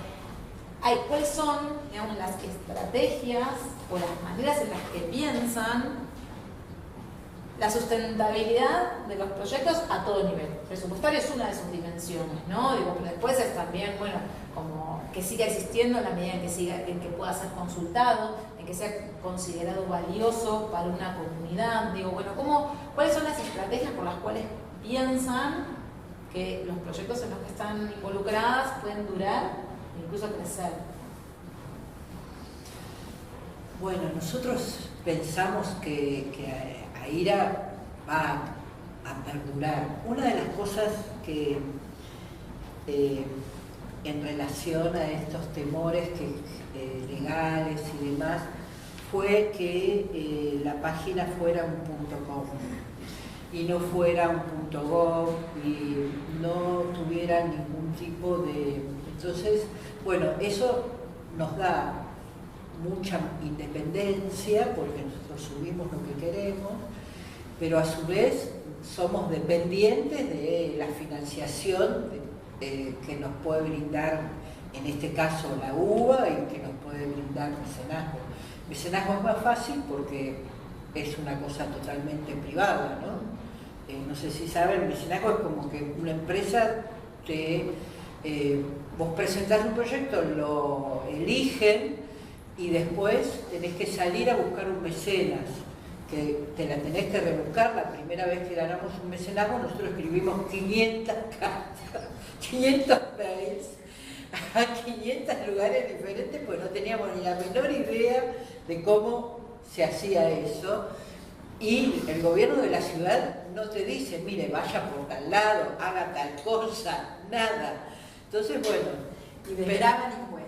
¿cuáles son, digamos, las estrategias o las maneras en las que piensan la sustentabilidad de los proyectos a todo nivel? Presupuestario es una de sus dimensiones, ¿no? Digo, pero después es también, bueno, como que siga existiendo en la medida en que pueda ser consultado, en que sea considerado valioso para una comunidad. Digo, bueno, ¿cuáles son las estrategias por las cuales piensan que los proyectos en los que están involucradas pueden durar e incluso crecer?
Bueno, nosotros pensamos que AIRA va a perdurar. Una de las cosas que en relación a estos temores legales y demás fue que la página fuera un .com y no fuera un .gov y no tuviera ningún tipo de... Entonces, bueno, eso nos da mucha independencia porque nosotros subimos lo que queremos, pero a su vez somos dependientes de la financiación que nos puede brindar, en este caso la UBA, y que nos puede brindar mecenazgo. Mecenazgo es más fácil porque es una cosa totalmente privada, ¿no? No sé si saben, mecenazgo es como que una empresa vos presentás un proyecto, lo eligen y después tenés que salir a buscar un mecenas, que te la tenés que rebuscar. La primera vez que ganamos un mecenazgo, nosotros escribimos 500 cartas, 500 mails a 500 lugares diferentes, pues no teníamos ni la menor idea de cómo se hacía eso. Y el gobierno de la ciudad no te dice, mire, vaya por tal lado, haga tal cosa, nada. Entonces, bueno,
y desgravan impuestos.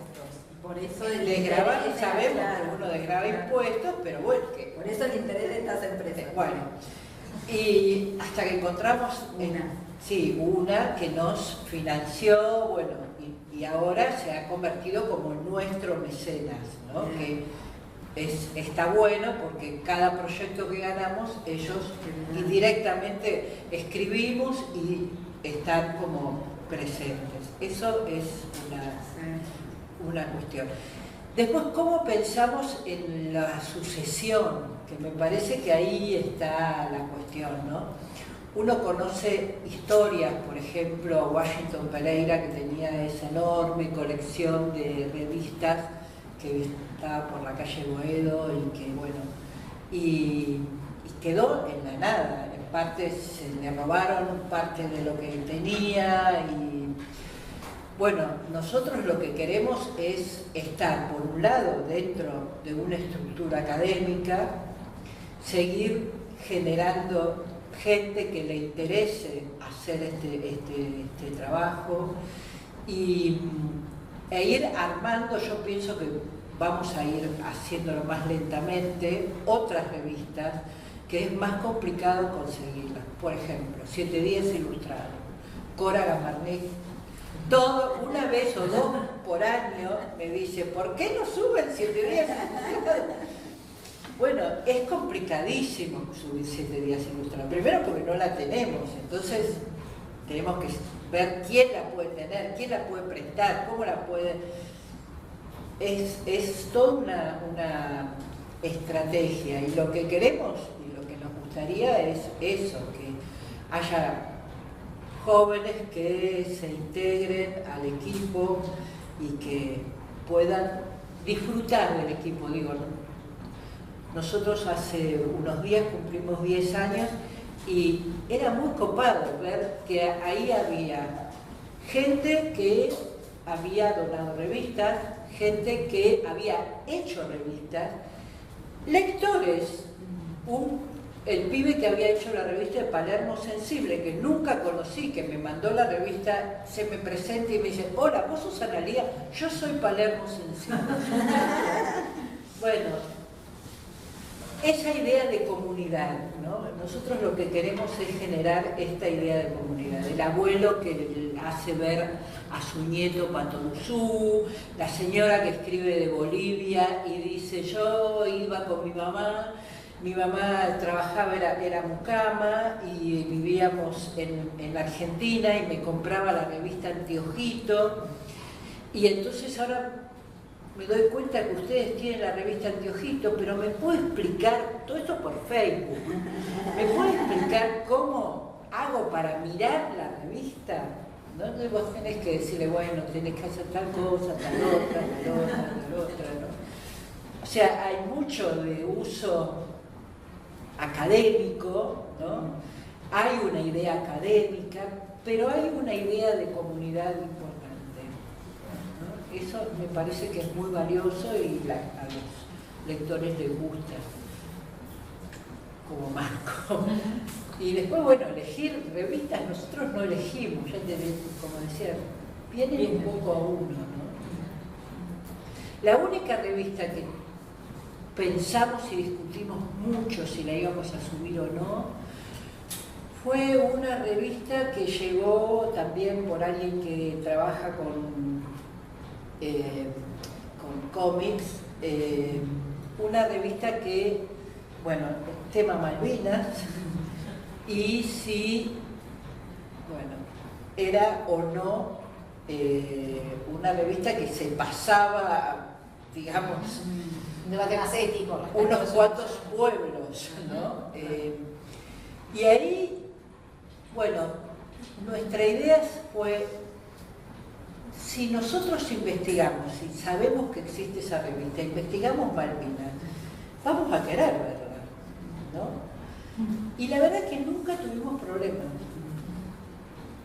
Por eso
desgravar, sabemos que uno desgrava impuestos, pero bueno, que
por eso el interés de estas empresas.
bueno, y hasta que encontramos una que nos financió, bueno, y ahora se ha convertido como nuestro mecenas, ¿no? Que está bueno porque cada proyecto que ganamos, ellos indirectamente escribimos y están como presentes. Eso es una cuestión. Después, ¿cómo pensamos en la sucesión? Que me parece que ahí está la cuestión, ¿no? Uno conoce historias, por ejemplo, Washington Pereira, que tenía esa enorme colección de revistas que estaba por la calle Boedo y que, bueno, y quedó en la nada. En parte se le robaron parte de lo que tenía y, bueno, nosotros lo que queremos es estar, por un lado, dentro de una estructura académica, seguir generando gente que le interese hacer este trabajo e ir armando. Yo pienso que vamos a ir haciéndolo más lentamente, otras revistas que es más complicado conseguirlas. Por ejemplo, 7 días ilustrados, Cora Gamarnik, una vez o dos por año me dice, ¿por qué no suben 7 días ilustrados? Bueno, es complicadísimo subir 7 días ilustrados. Primero porque no la tenemos, entonces tenemos que ver quién la puede tener, quién la puede prestar, cómo la puede... Es toda una estrategia y lo que queremos y lo que nos gustaría es eso, que haya jóvenes que se integren al equipo y que puedan disfrutar del equipo, digo, ¿no? Nosotros hace unos días cumplimos 10 años y era muy copado ver que ahí había gente que había donado revistas, gente que había hecho revistas, lectores, el pibe que había hecho la revista de Palermo Sensible, que nunca conocí, que me mandó la revista, se me presenta y me dice, hola, ¿vos sos Analía? Yo soy Palermo Sensible. Bueno, esa idea de comunidad, ¿no? Nosotros lo que queremos es generar esta idea de comunidad. El abuelo que hace ver a su nieto Patonzú, la señora que escribe de Bolivia y dice, yo iba con mi mamá trabajaba, era mucama y vivíamos en la Argentina y me compraba la revista Anteojito y entonces ahora me doy cuenta que ustedes tienen la revista Anteojito, pero ¿me puede explicar, todo esto por Facebook, ¿me puede explicar cómo hago para mirar la revista? ¿No? Entonces vos tenés que decirle, bueno, tenés que hacer tal cosa, tal otra, ¿no? O sea, hay mucho de uso académico, ¿no? Hay una idea académica, pero hay una idea de comunidad importante, ¿no? Eso me parece que es muy valioso y a los lectores les gusta como marco. Y después, bueno, elegir revistas, nosotros no elegimos, ya como decía, vienen un poco a uno, ¿no? La única revista que pensamos y discutimos mucho si la íbamos a subir o no, fue una revista que llegó también por alguien que trabaja con cómics, una revista que, bueno, tema Malvinas, y si, bueno, era o no una revista que se pasaba, digamos,
un debate más ético,
unos cuantos pueblos, ¿no? Y ahí, bueno, nuestra idea fue, si nosotros investigamos y sabemos que existe esa revista, investigamos Malvinas, vamos a querer verla, ¿no? Y la verdad es que nunca tuvimos problemas.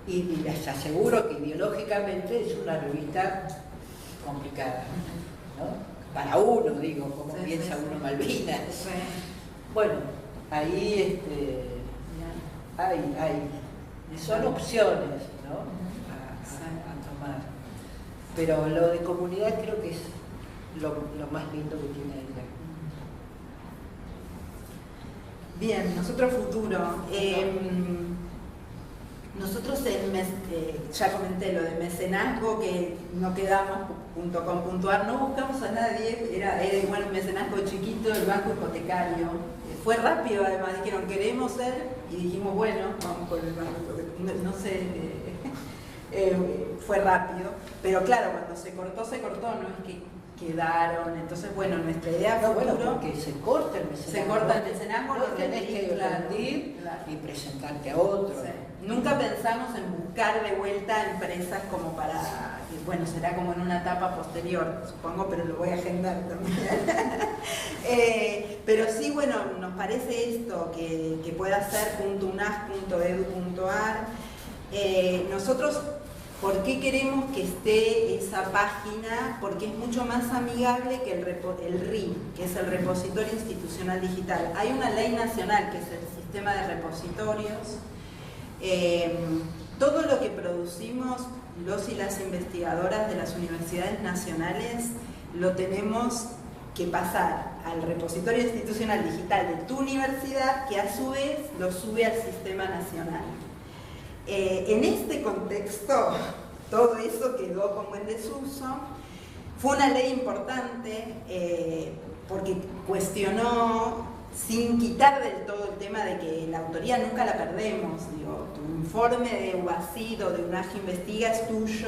Y les aseguro que ideológicamente es una revista complicada, ¿no? Para uno, digo, como piensa uno Malvinas. Sí. Bueno, ahí son opciones, ¿no? A tomar. Pero lo de comunidad creo que es lo más lindo que tiene ella.
Bien, nosotros futuro. Nosotros ya comenté lo de mecenazgo, que no quedamos .com.ar, no buscamos a nadie, era igual un mecenazgo chiquito, el banco hipotecario. Fue rápido, además, dijeron queremos ser, y dijimos bueno, vamos con el banco hipotecario. No sé, fue rápido, pero claro, cuando se cortó, no es que quedaron. Entonces, bueno, nuestra idea fue
porque se corta el mecenazgo.
Se corta el mecenazgo,
no tenés que rendir y presentarte a otro.
Sí. Nunca pensamos en buscar de vuelta empresas como para, bueno, será como en una etapa posterior, supongo, pero lo voy a agendar también. Pero sí, bueno, nos parece esto, que pueda ser .unas.edu.ar. Nosotros, ¿por qué queremos que esté esa página? Porque es mucho más amigable que el RID, que es el Repositorio Institucional Digital. Hay una ley nacional que es el Sistema de Repositorios. Todo lo que producimos los y las investigadoras de las universidades nacionales lo tenemos que pasar al Repositorio Institucional Digital de tu universidad, que a su vez lo sube al Sistema Nacional. En este contexto, todo eso quedó como en desuso. Fue una ley importante porque cuestionó, sin quitar del todo el tema de que la autoría nunca la perdemos. Digo, tu informe de UACID o de UNAG Investiga es tuyo,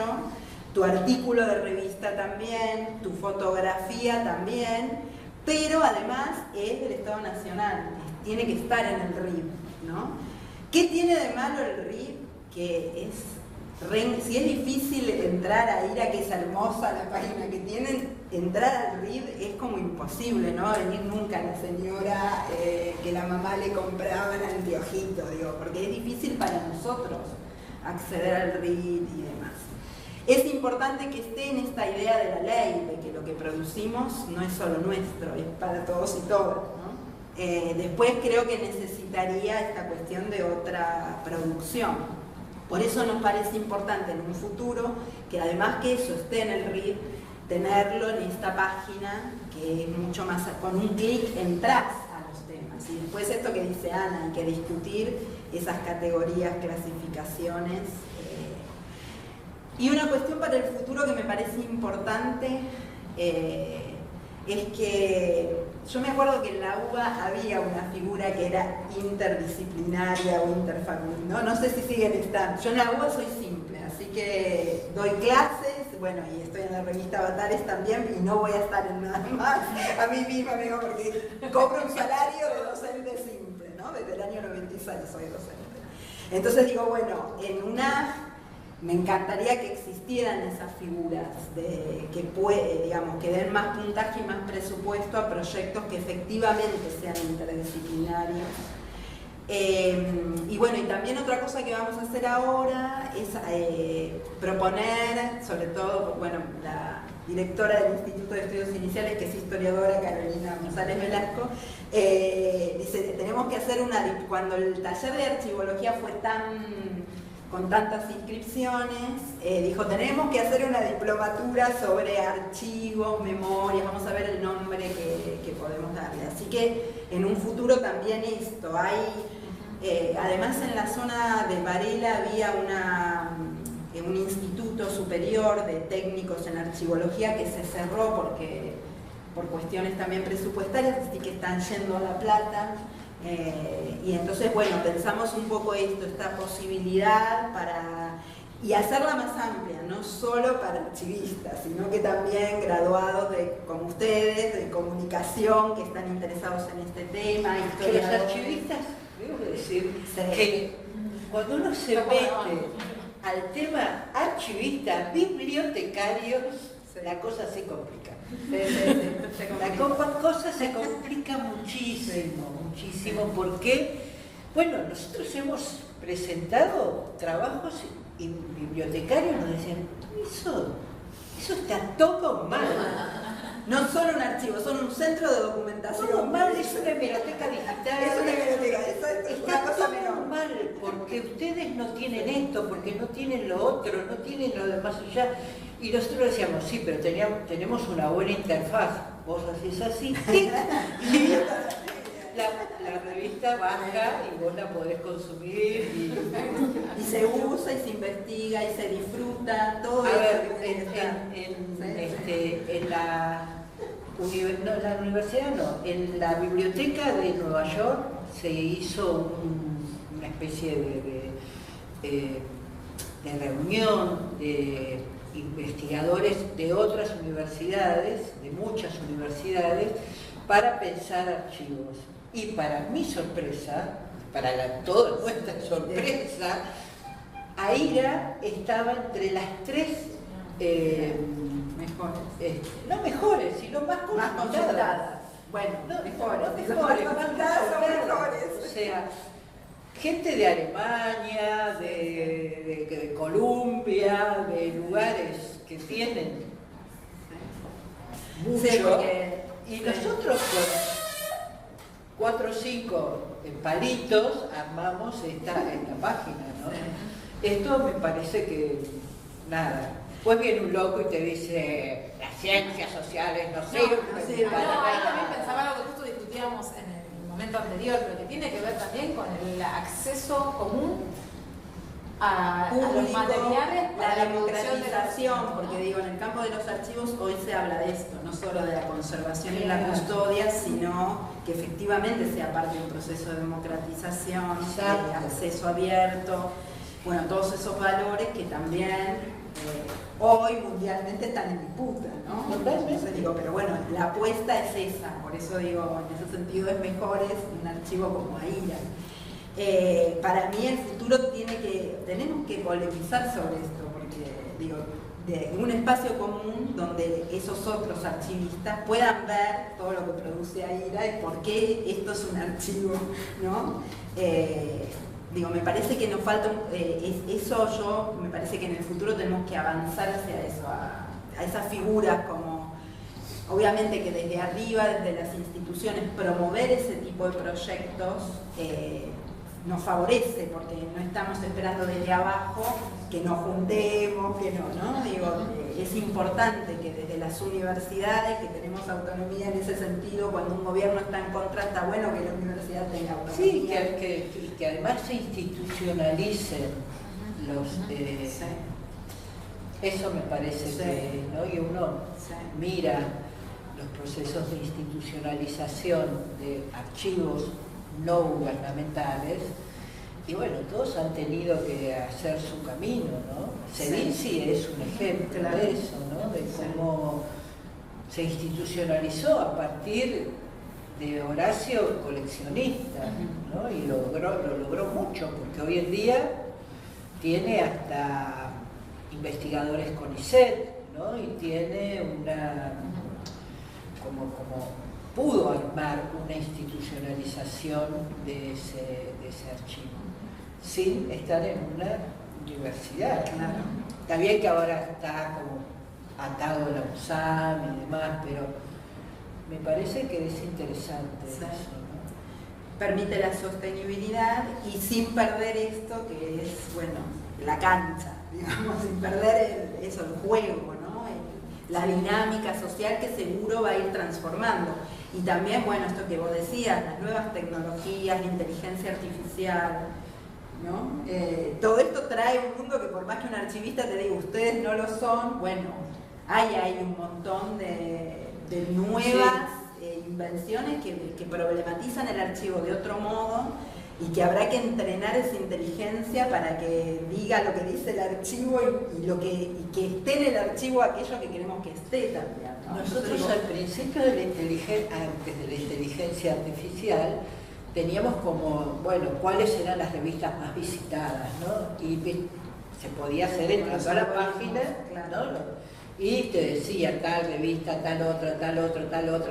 tu artículo de revista también, tu fotografía también, pero además es del Estado Nacional, tiene que estar en el RIB, ¿no? ¿Qué tiene de malo el RIB? Que si es difícil entrar a ir a que es hermosa la página que tienen, entrar al RID es como imposible, ¿no? Venir nunca a la señora que la mamá le compraba el anteojito, digo, porque es difícil para nosotros acceder al RID y demás. Es importante que esté en esta idea de la ley, de que lo que producimos no es solo nuestro, es para todos y todas, ¿no? Después creo que necesitaría esta cuestión de otra producción. Por eso nos parece importante en un futuro que además que eso esté en el RID, tenerlo en esta página que es mucho más, con un clic entras a los temas. Y después esto que dice Ana, hay que discutir esas categorías, clasificaciones. Y una cuestión para el futuro que me parece importante es que yo me acuerdo que en la UBA había una figura que era interdisciplinaria o interfamiliar, no sé si siguen estando. Yo en la UBA soy simple, así que doy clases, bueno, y estoy en la revista Avatares también, y no voy a estar en nada más a mí misma, amigo, porque cobro un salario de docente simple, ¿no? Desde el año 96 soy docente. Entonces digo, bueno, en una... Me encantaría que existieran esas figuras que den más puntaje y más presupuesto a proyectos que efectivamente sean interdisciplinarios. Y bueno, y también otra cosa que vamos a hacer ahora es proponer, sobre todo, bueno, la directora del Instituto de Estudios Iniciales, que es historiadora, Carolina González Velasco, dice, tenemos que hacer cuando el taller de archivología fue con tantas inscripciones, dijo, tenemos que hacer una diplomatura sobre archivos, memorias, vamos a ver el nombre que podemos darle. Así que en un futuro también esto, además en la zona de Varela había un instituto superior de técnicos en archivología que se cerró por cuestiones también presupuestarias, así que están yendo a La Plata. Y entonces, bueno, pensamos un poco esta posibilidad y hacerla más amplia, no solo para archivistas, sino que también graduados como ustedes, de comunicación, que están interesados en este tema.
Que los archivistas, debo decir, que cuando uno se mete al tema archivista, bibliotecarios, la cosa se complica. La cosa se complica muchísimo, porque, bueno, nosotros hemos presentado trabajos y bibliotecarios nos decían, eso está todo mal.
No son un archivo, son un centro de documentación.
Todo mal, es una biblioteca digital.
Es una biblioteca, es una cosa
todo
menor.
mal, porque ustedes no tienen esto, porque no tienen lo otro, no tienen lo de más allá. Y nosotros decíamos, sí, pero tenemos una buena interfaz. Vos haces así, y la revista baja y vos la podés consumir.
Y se usa y se investiga y se disfruta, todo
A
eso.
ver, en la universidad no, en la biblioteca de Nueva York se hizo una especie de reunión de investigadores de otras universidades, de muchas universidades, para pensar archivos. Y para mi sorpresa, para toda nuestra sorpresa, AIRA estaba entre las tres
mejores.
No mejores, sino más consultadas.
Bueno,
No,
mejores.
mejores,
Las más consultadas son mejores.
O sea, gente de Alemania, de Colombia, de lugares que tienen mucho.
Sí, porque,
y nosotros con 4 o 5 palitos armamos esta página, ¿no? Esto me parece que nada. Pues viene un loco y te dice las ciencias sociales no sirven para
No, ahí también
nada.
pensaba algo que justo discutíamos en el momento anterior, pero que tiene que ver también con el acceso común a los materiales para
la
producción de la
democratización, porque digo, en el campo de los archivos hoy se habla de esto, no solo de la conservación y la custodia, sino que efectivamente sea parte de un proceso de democratización, de acceso abierto, bueno, todos esos valores que también hoy mundialmente están en disputa, ¿no? Entonces digo, pero bueno, la apuesta es esa, por eso digo, en ese sentido es mejor un archivo como AIRA. Para mí el futuro tenemos que polemizar sobre esto, porque digo, de un espacio común donde esos otros archivistas puedan ver todo lo que produce AIRA y por qué esto es un archivo, ¿no? Digo, me parece que nos falta me parece que en el futuro tenemos que avanzar hacia eso, a esas figuras como, obviamente que desde arriba, desde las instituciones, promover ese tipo de proyectos nos favorece, porque no estamos esperando desde abajo que nos juntemos, que no, digo, es importante que desde las universidades, que tenemos autonomía en ese sentido, cuando un gobierno está en contra, está bueno que la universidad tenga autonomía.
Sí, que además se institucionalicen los... Eso me parece que, ¿no? Y uno mira los procesos de institucionalización de archivos no gubernamentales, y bueno, todos han tenido que hacer su camino, ¿no? CEDINSI es un ejemplo de eso, ¿no? De cómo se institucionalizó a partir de Horacio coleccionista, ¿no? Y lo logró mucho, porque hoy en día tiene hasta investigadores CONICET, ¿no? Y tiene como pudo armar una institucionalización de ese archivo, sin estar en una universidad.
Claro.
Está bien que ahora está como atado a la USAM y demás, pero me parece que es interesante eso, ¿no?
Permite la sostenibilidad y sin perder esto que es, bueno, la cancha, digamos, sin perder el juego, ¿no? La dinámica social que seguro va a ir transformando. Y también, bueno, esto que vos decías, las nuevas tecnologías, la inteligencia artificial, ¿no? Todo esto trae un mundo que por más que un archivista te diga, ustedes no lo son, bueno, hay un montón de nuevas invenciones que problematizan el archivo de otro modo y que habrá que entrenar esa inteligencia para que diga lo que dice el archivo y que esté en el archivo aquello que queremos que esté también, ¿no?
Nosotros al principio antes de la inteligencia artificial, teníamos como, bueno, cuáles eran las revistas más visitadas, ¿no? Y se podía hacer entrando a la página, ¿no? Y te decía tal revista, tal otra,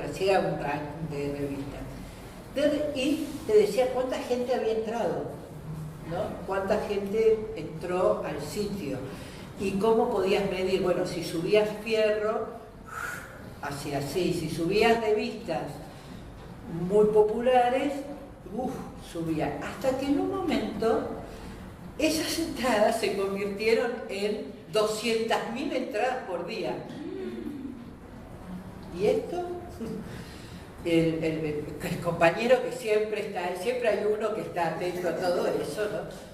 hacía un ranking de revistas. Y te decía cuánta gente había entrado, ¿no? Cuánta gente entró al sitio. Y cómo podías medir, bueno, si subías Fierro, hacía así, si subías revistas muy populares, subía, hasta que en un momento esas entradas se convirtieron en 200.000 entradas por día. ¿Y esto? El compañero que siempre hay uno que está atento a todo eso, ¿no?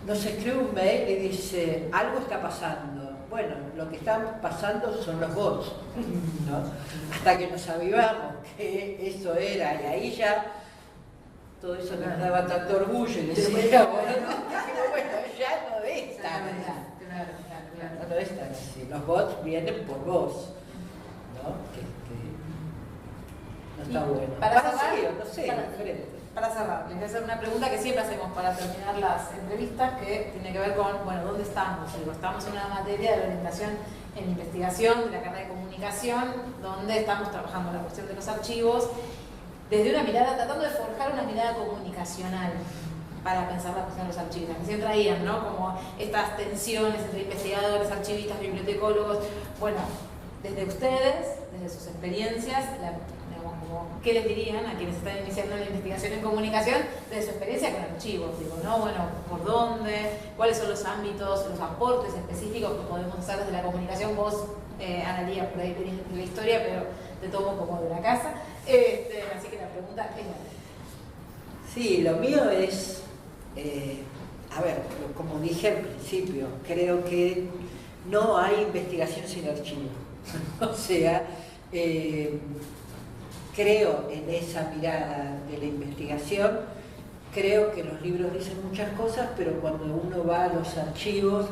Nos escribe un mail y dice, algo está pasando. Bueno, lo que está pasando son los bots, ¿no? Hasta que nos avivamos que eso era, y ahí ya todo eso nos daba tanto orgullo y decía, bueno, ya no es tan así. No es tan así. Los bots vienen por vos, ¿no? No está bueno.
Para cerrar,
no sé, diferente.
Para cerrar, les voy a hacer una pregunta que siempre hacemos para terminar las entrevistas, que tiene que ver con, bueno, ¿dónde estamos? Estamos en una materia de orientación en investigación de la carrera de comunicación, donde estamos trabajando la cuestión de los archivos, desde una mirada, tratando de forjar una mirada comunicacional para pensar la cuestión de los archivos. Que siempre traían, ¿no? Como estas tensiones entre investigadores, archivistas, bibliotecólogos. Bueno, desde ustedes, desde sus experiencias, ¿qué les dirían a quienes están iniciando la investigación en comunicación de su experiencia con archivos? Digo, ¿no? Bueno, ¿por dónde? ¿Cuáles son los ámbitos, los aportes específicos que podemos hacer desde la comunicación? Vos, Analía, por ahí tenés la historia, pero te tomo como de la casa. Así que la pregunta es buena.
Sí, lo mío es, a ver, como dije al principio, creo que no hay investigación sin archivo. O sea, creo en esa mirada de la investigación, creo que los libros dicen muchas cosas, pero cuando uno va a los archivos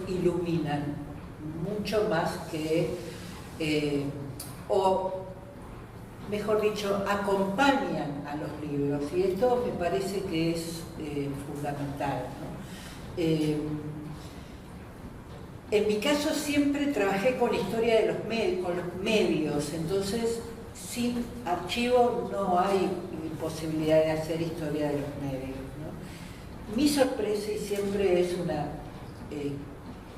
iluminan mucho más que, o mejor dicho, acompañan a los libros, y esto me parece que es fundamental, ¿no? En mi caso siempre trabajé con historia de con los medios, entonces sin archivo no hay posibilidad de hacer historia de los medios, ¿no? Mi sorpresa, y siempre es una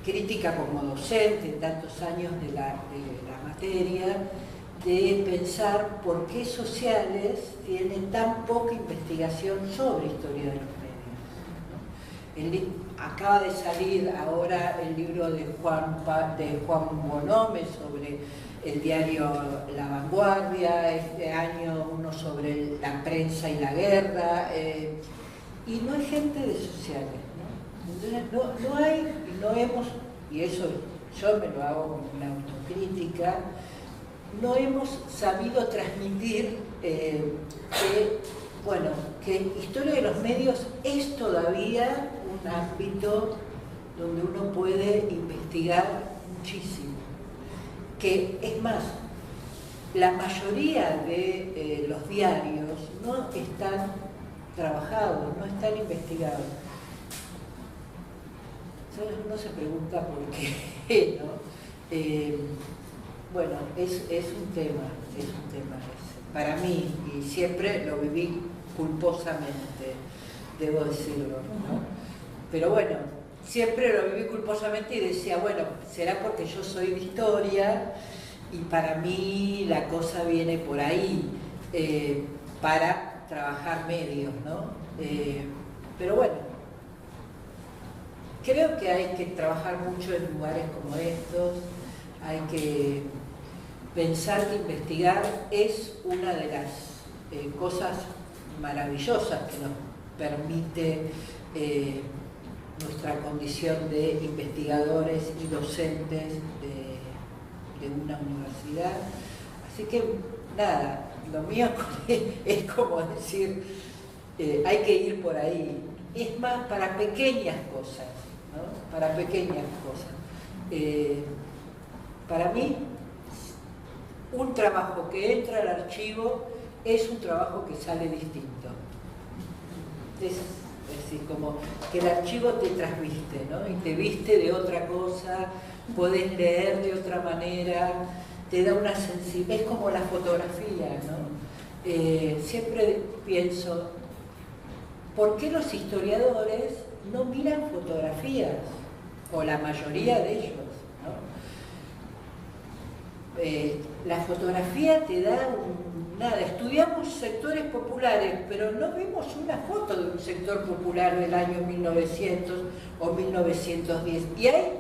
crítica como docente, tantos años de la materia, de pensar por qué sociales tienen tan poca investigación sobre historia de los medios, ¿no? Acaba de salir ahora el libro de Juan Bonome sobre el diario La Vanguardia, este año uno sobre la prensa y la guerra, y no hay gente de sociales, ¿no? Entonces no hay, no hemos, y eso yo me lo hago como una autocrítica, no hemos sabido transmitir que historia de los medios es todavía un ámbito donde uno puede investigar muchísimo. Que es más, la mayoría de los diarios no están trabajados, no están investigados. Entonces uno se pregunta por qué, ¿no? Bueno, es un tema ese. Para mí, y siempre lo viví culposamente, debo decirlo, ¿no? Pero bueno, siempre lo viví culposamente y decía, bueno, será porque yo soy de historia y para mí la cosa viene por ahí, para trabajar medios, ¿no? Pero bueno, creo que hay que trabajar mucho en lugares como estos, hay que pensar que investigar es una de las cosas maravillosas que nos permite nuestra condición de investigadores y docentes de una universidad. Así que nada, lo mío es como decir, hay que ir por ahí. Es más para pequeñas cosas, ¿no? Para pequeñas cosas. Para mí, un trabajo que entra al archivo es un trabajo que sale distinto. Es decir, como que el archivo te trasviste, ¿no? Y te viste de otra cosa, podés leer de otra manera, te da una sensibilidad, es como la fotografía, ¿no? Siempre pienso, ¿por qué los historiadores no miran fotografías? O la mayoría de ellos, ¿no? La fotografía te da nada, estudiamos sectores populares, pero no vemos una foto de un sector popular del año 1900 o 1910. Y hay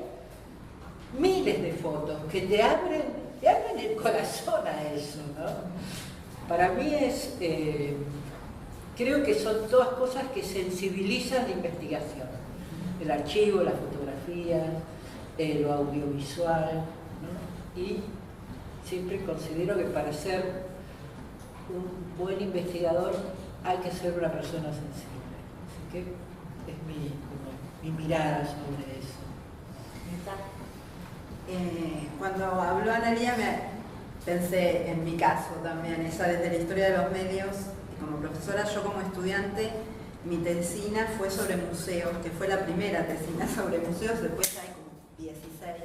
miles de fotos que te abren el corazón a eso, ¿no? Para mí creo que son todas cosas que sensibilizan la investigación. El archivo, la fotografía, lo audiovisual, ¿no? Y siempre considero que para ser un buen investigador hay que ser una persona sensible. Así que es mi mirada sobre eso.
Cuando habló Analía pensé en mi caso también, esa desde la historia de los medios, y como profesora, yo como estudiante, mi tesina fue sobre museos, que fue la primera tesina sobre museos, después hay como 16.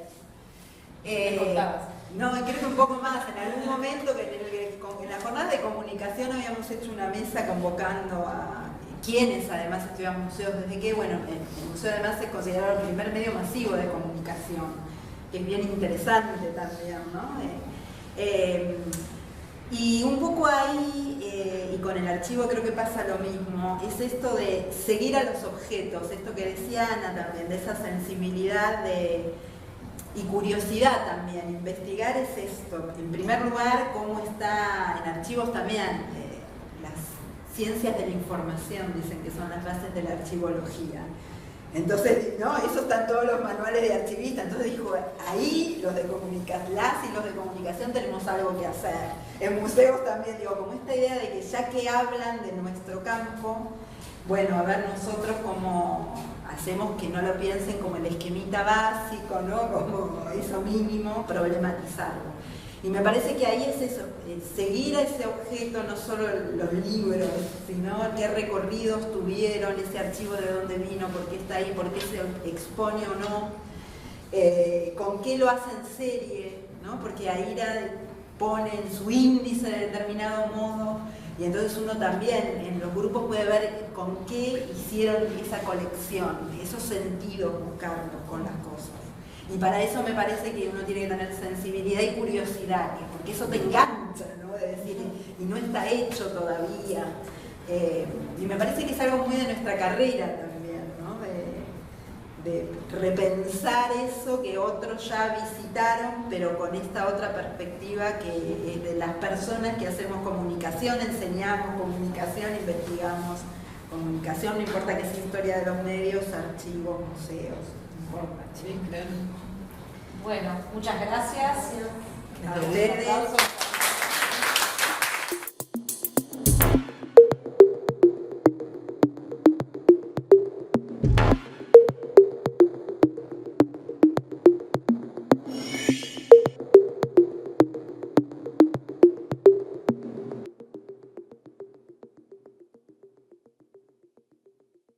No, creo que un poco más. En algún momento, en la jornada de comunicación habíamos hecho una mesa convocando a quienes además estudian museos, desde que, bueno, el museo además es considerado el primer medio masivo de comunicación, que es bien interesante también, ¿no? Y un poco ahí, y con el archivo creo que pasa lo mismo, es esto de seguir a los objetos, esto que decía Ana también, de esa sensibilidad y curiosidad también. Investigar es esto. En primer lugar, cómo está en archivos también, las ciencias de la información dicen que son las bases de la archivología. Entonces, ¿no? Eso está en todos los manuales de archivistas. Entonces dijo, ahí los de comunicación, las y los de comunicación tenemos algo que hacer. En museos también, digo, como esta idea de que ya que hablan de nuestro campo, bueno, a ver nosotros cómo hacemos que no lo piensen como el esquemita básico, ¿no? Como eso mínimo, problematizarlo. Y me parece que ahí es eso, seguir a ese objeto, no solo los libros, sino qué recorridos tuvieron, ese archivo de dónde vino, por qué está ahí, por qué se expone o no, con qué lo hace en serie, ¿no? Porque ahí ponen su índice de determinado modo, y entonces uno también en los grupos puede ver con qué hicieron esa colección, esos sentidos buscarlos con las cosas. Y para eso me parece que uno tiene que tener sensibilidad y curiosidad, porque eso te engancha, ¿no? De decir, y no está hecho todavía. Y me parece que es algo muy de nuestra carrera también, ¿no? De repensar eso que otros ya visitaron, pero con esta otra perspectiva que es de las personas que hacemos comunicación, enseñamos comunicación, investigamos comunicación, no importa que sea historia de los medios, archivos, museos.
Bueno, muchas gracias.
A ustedes.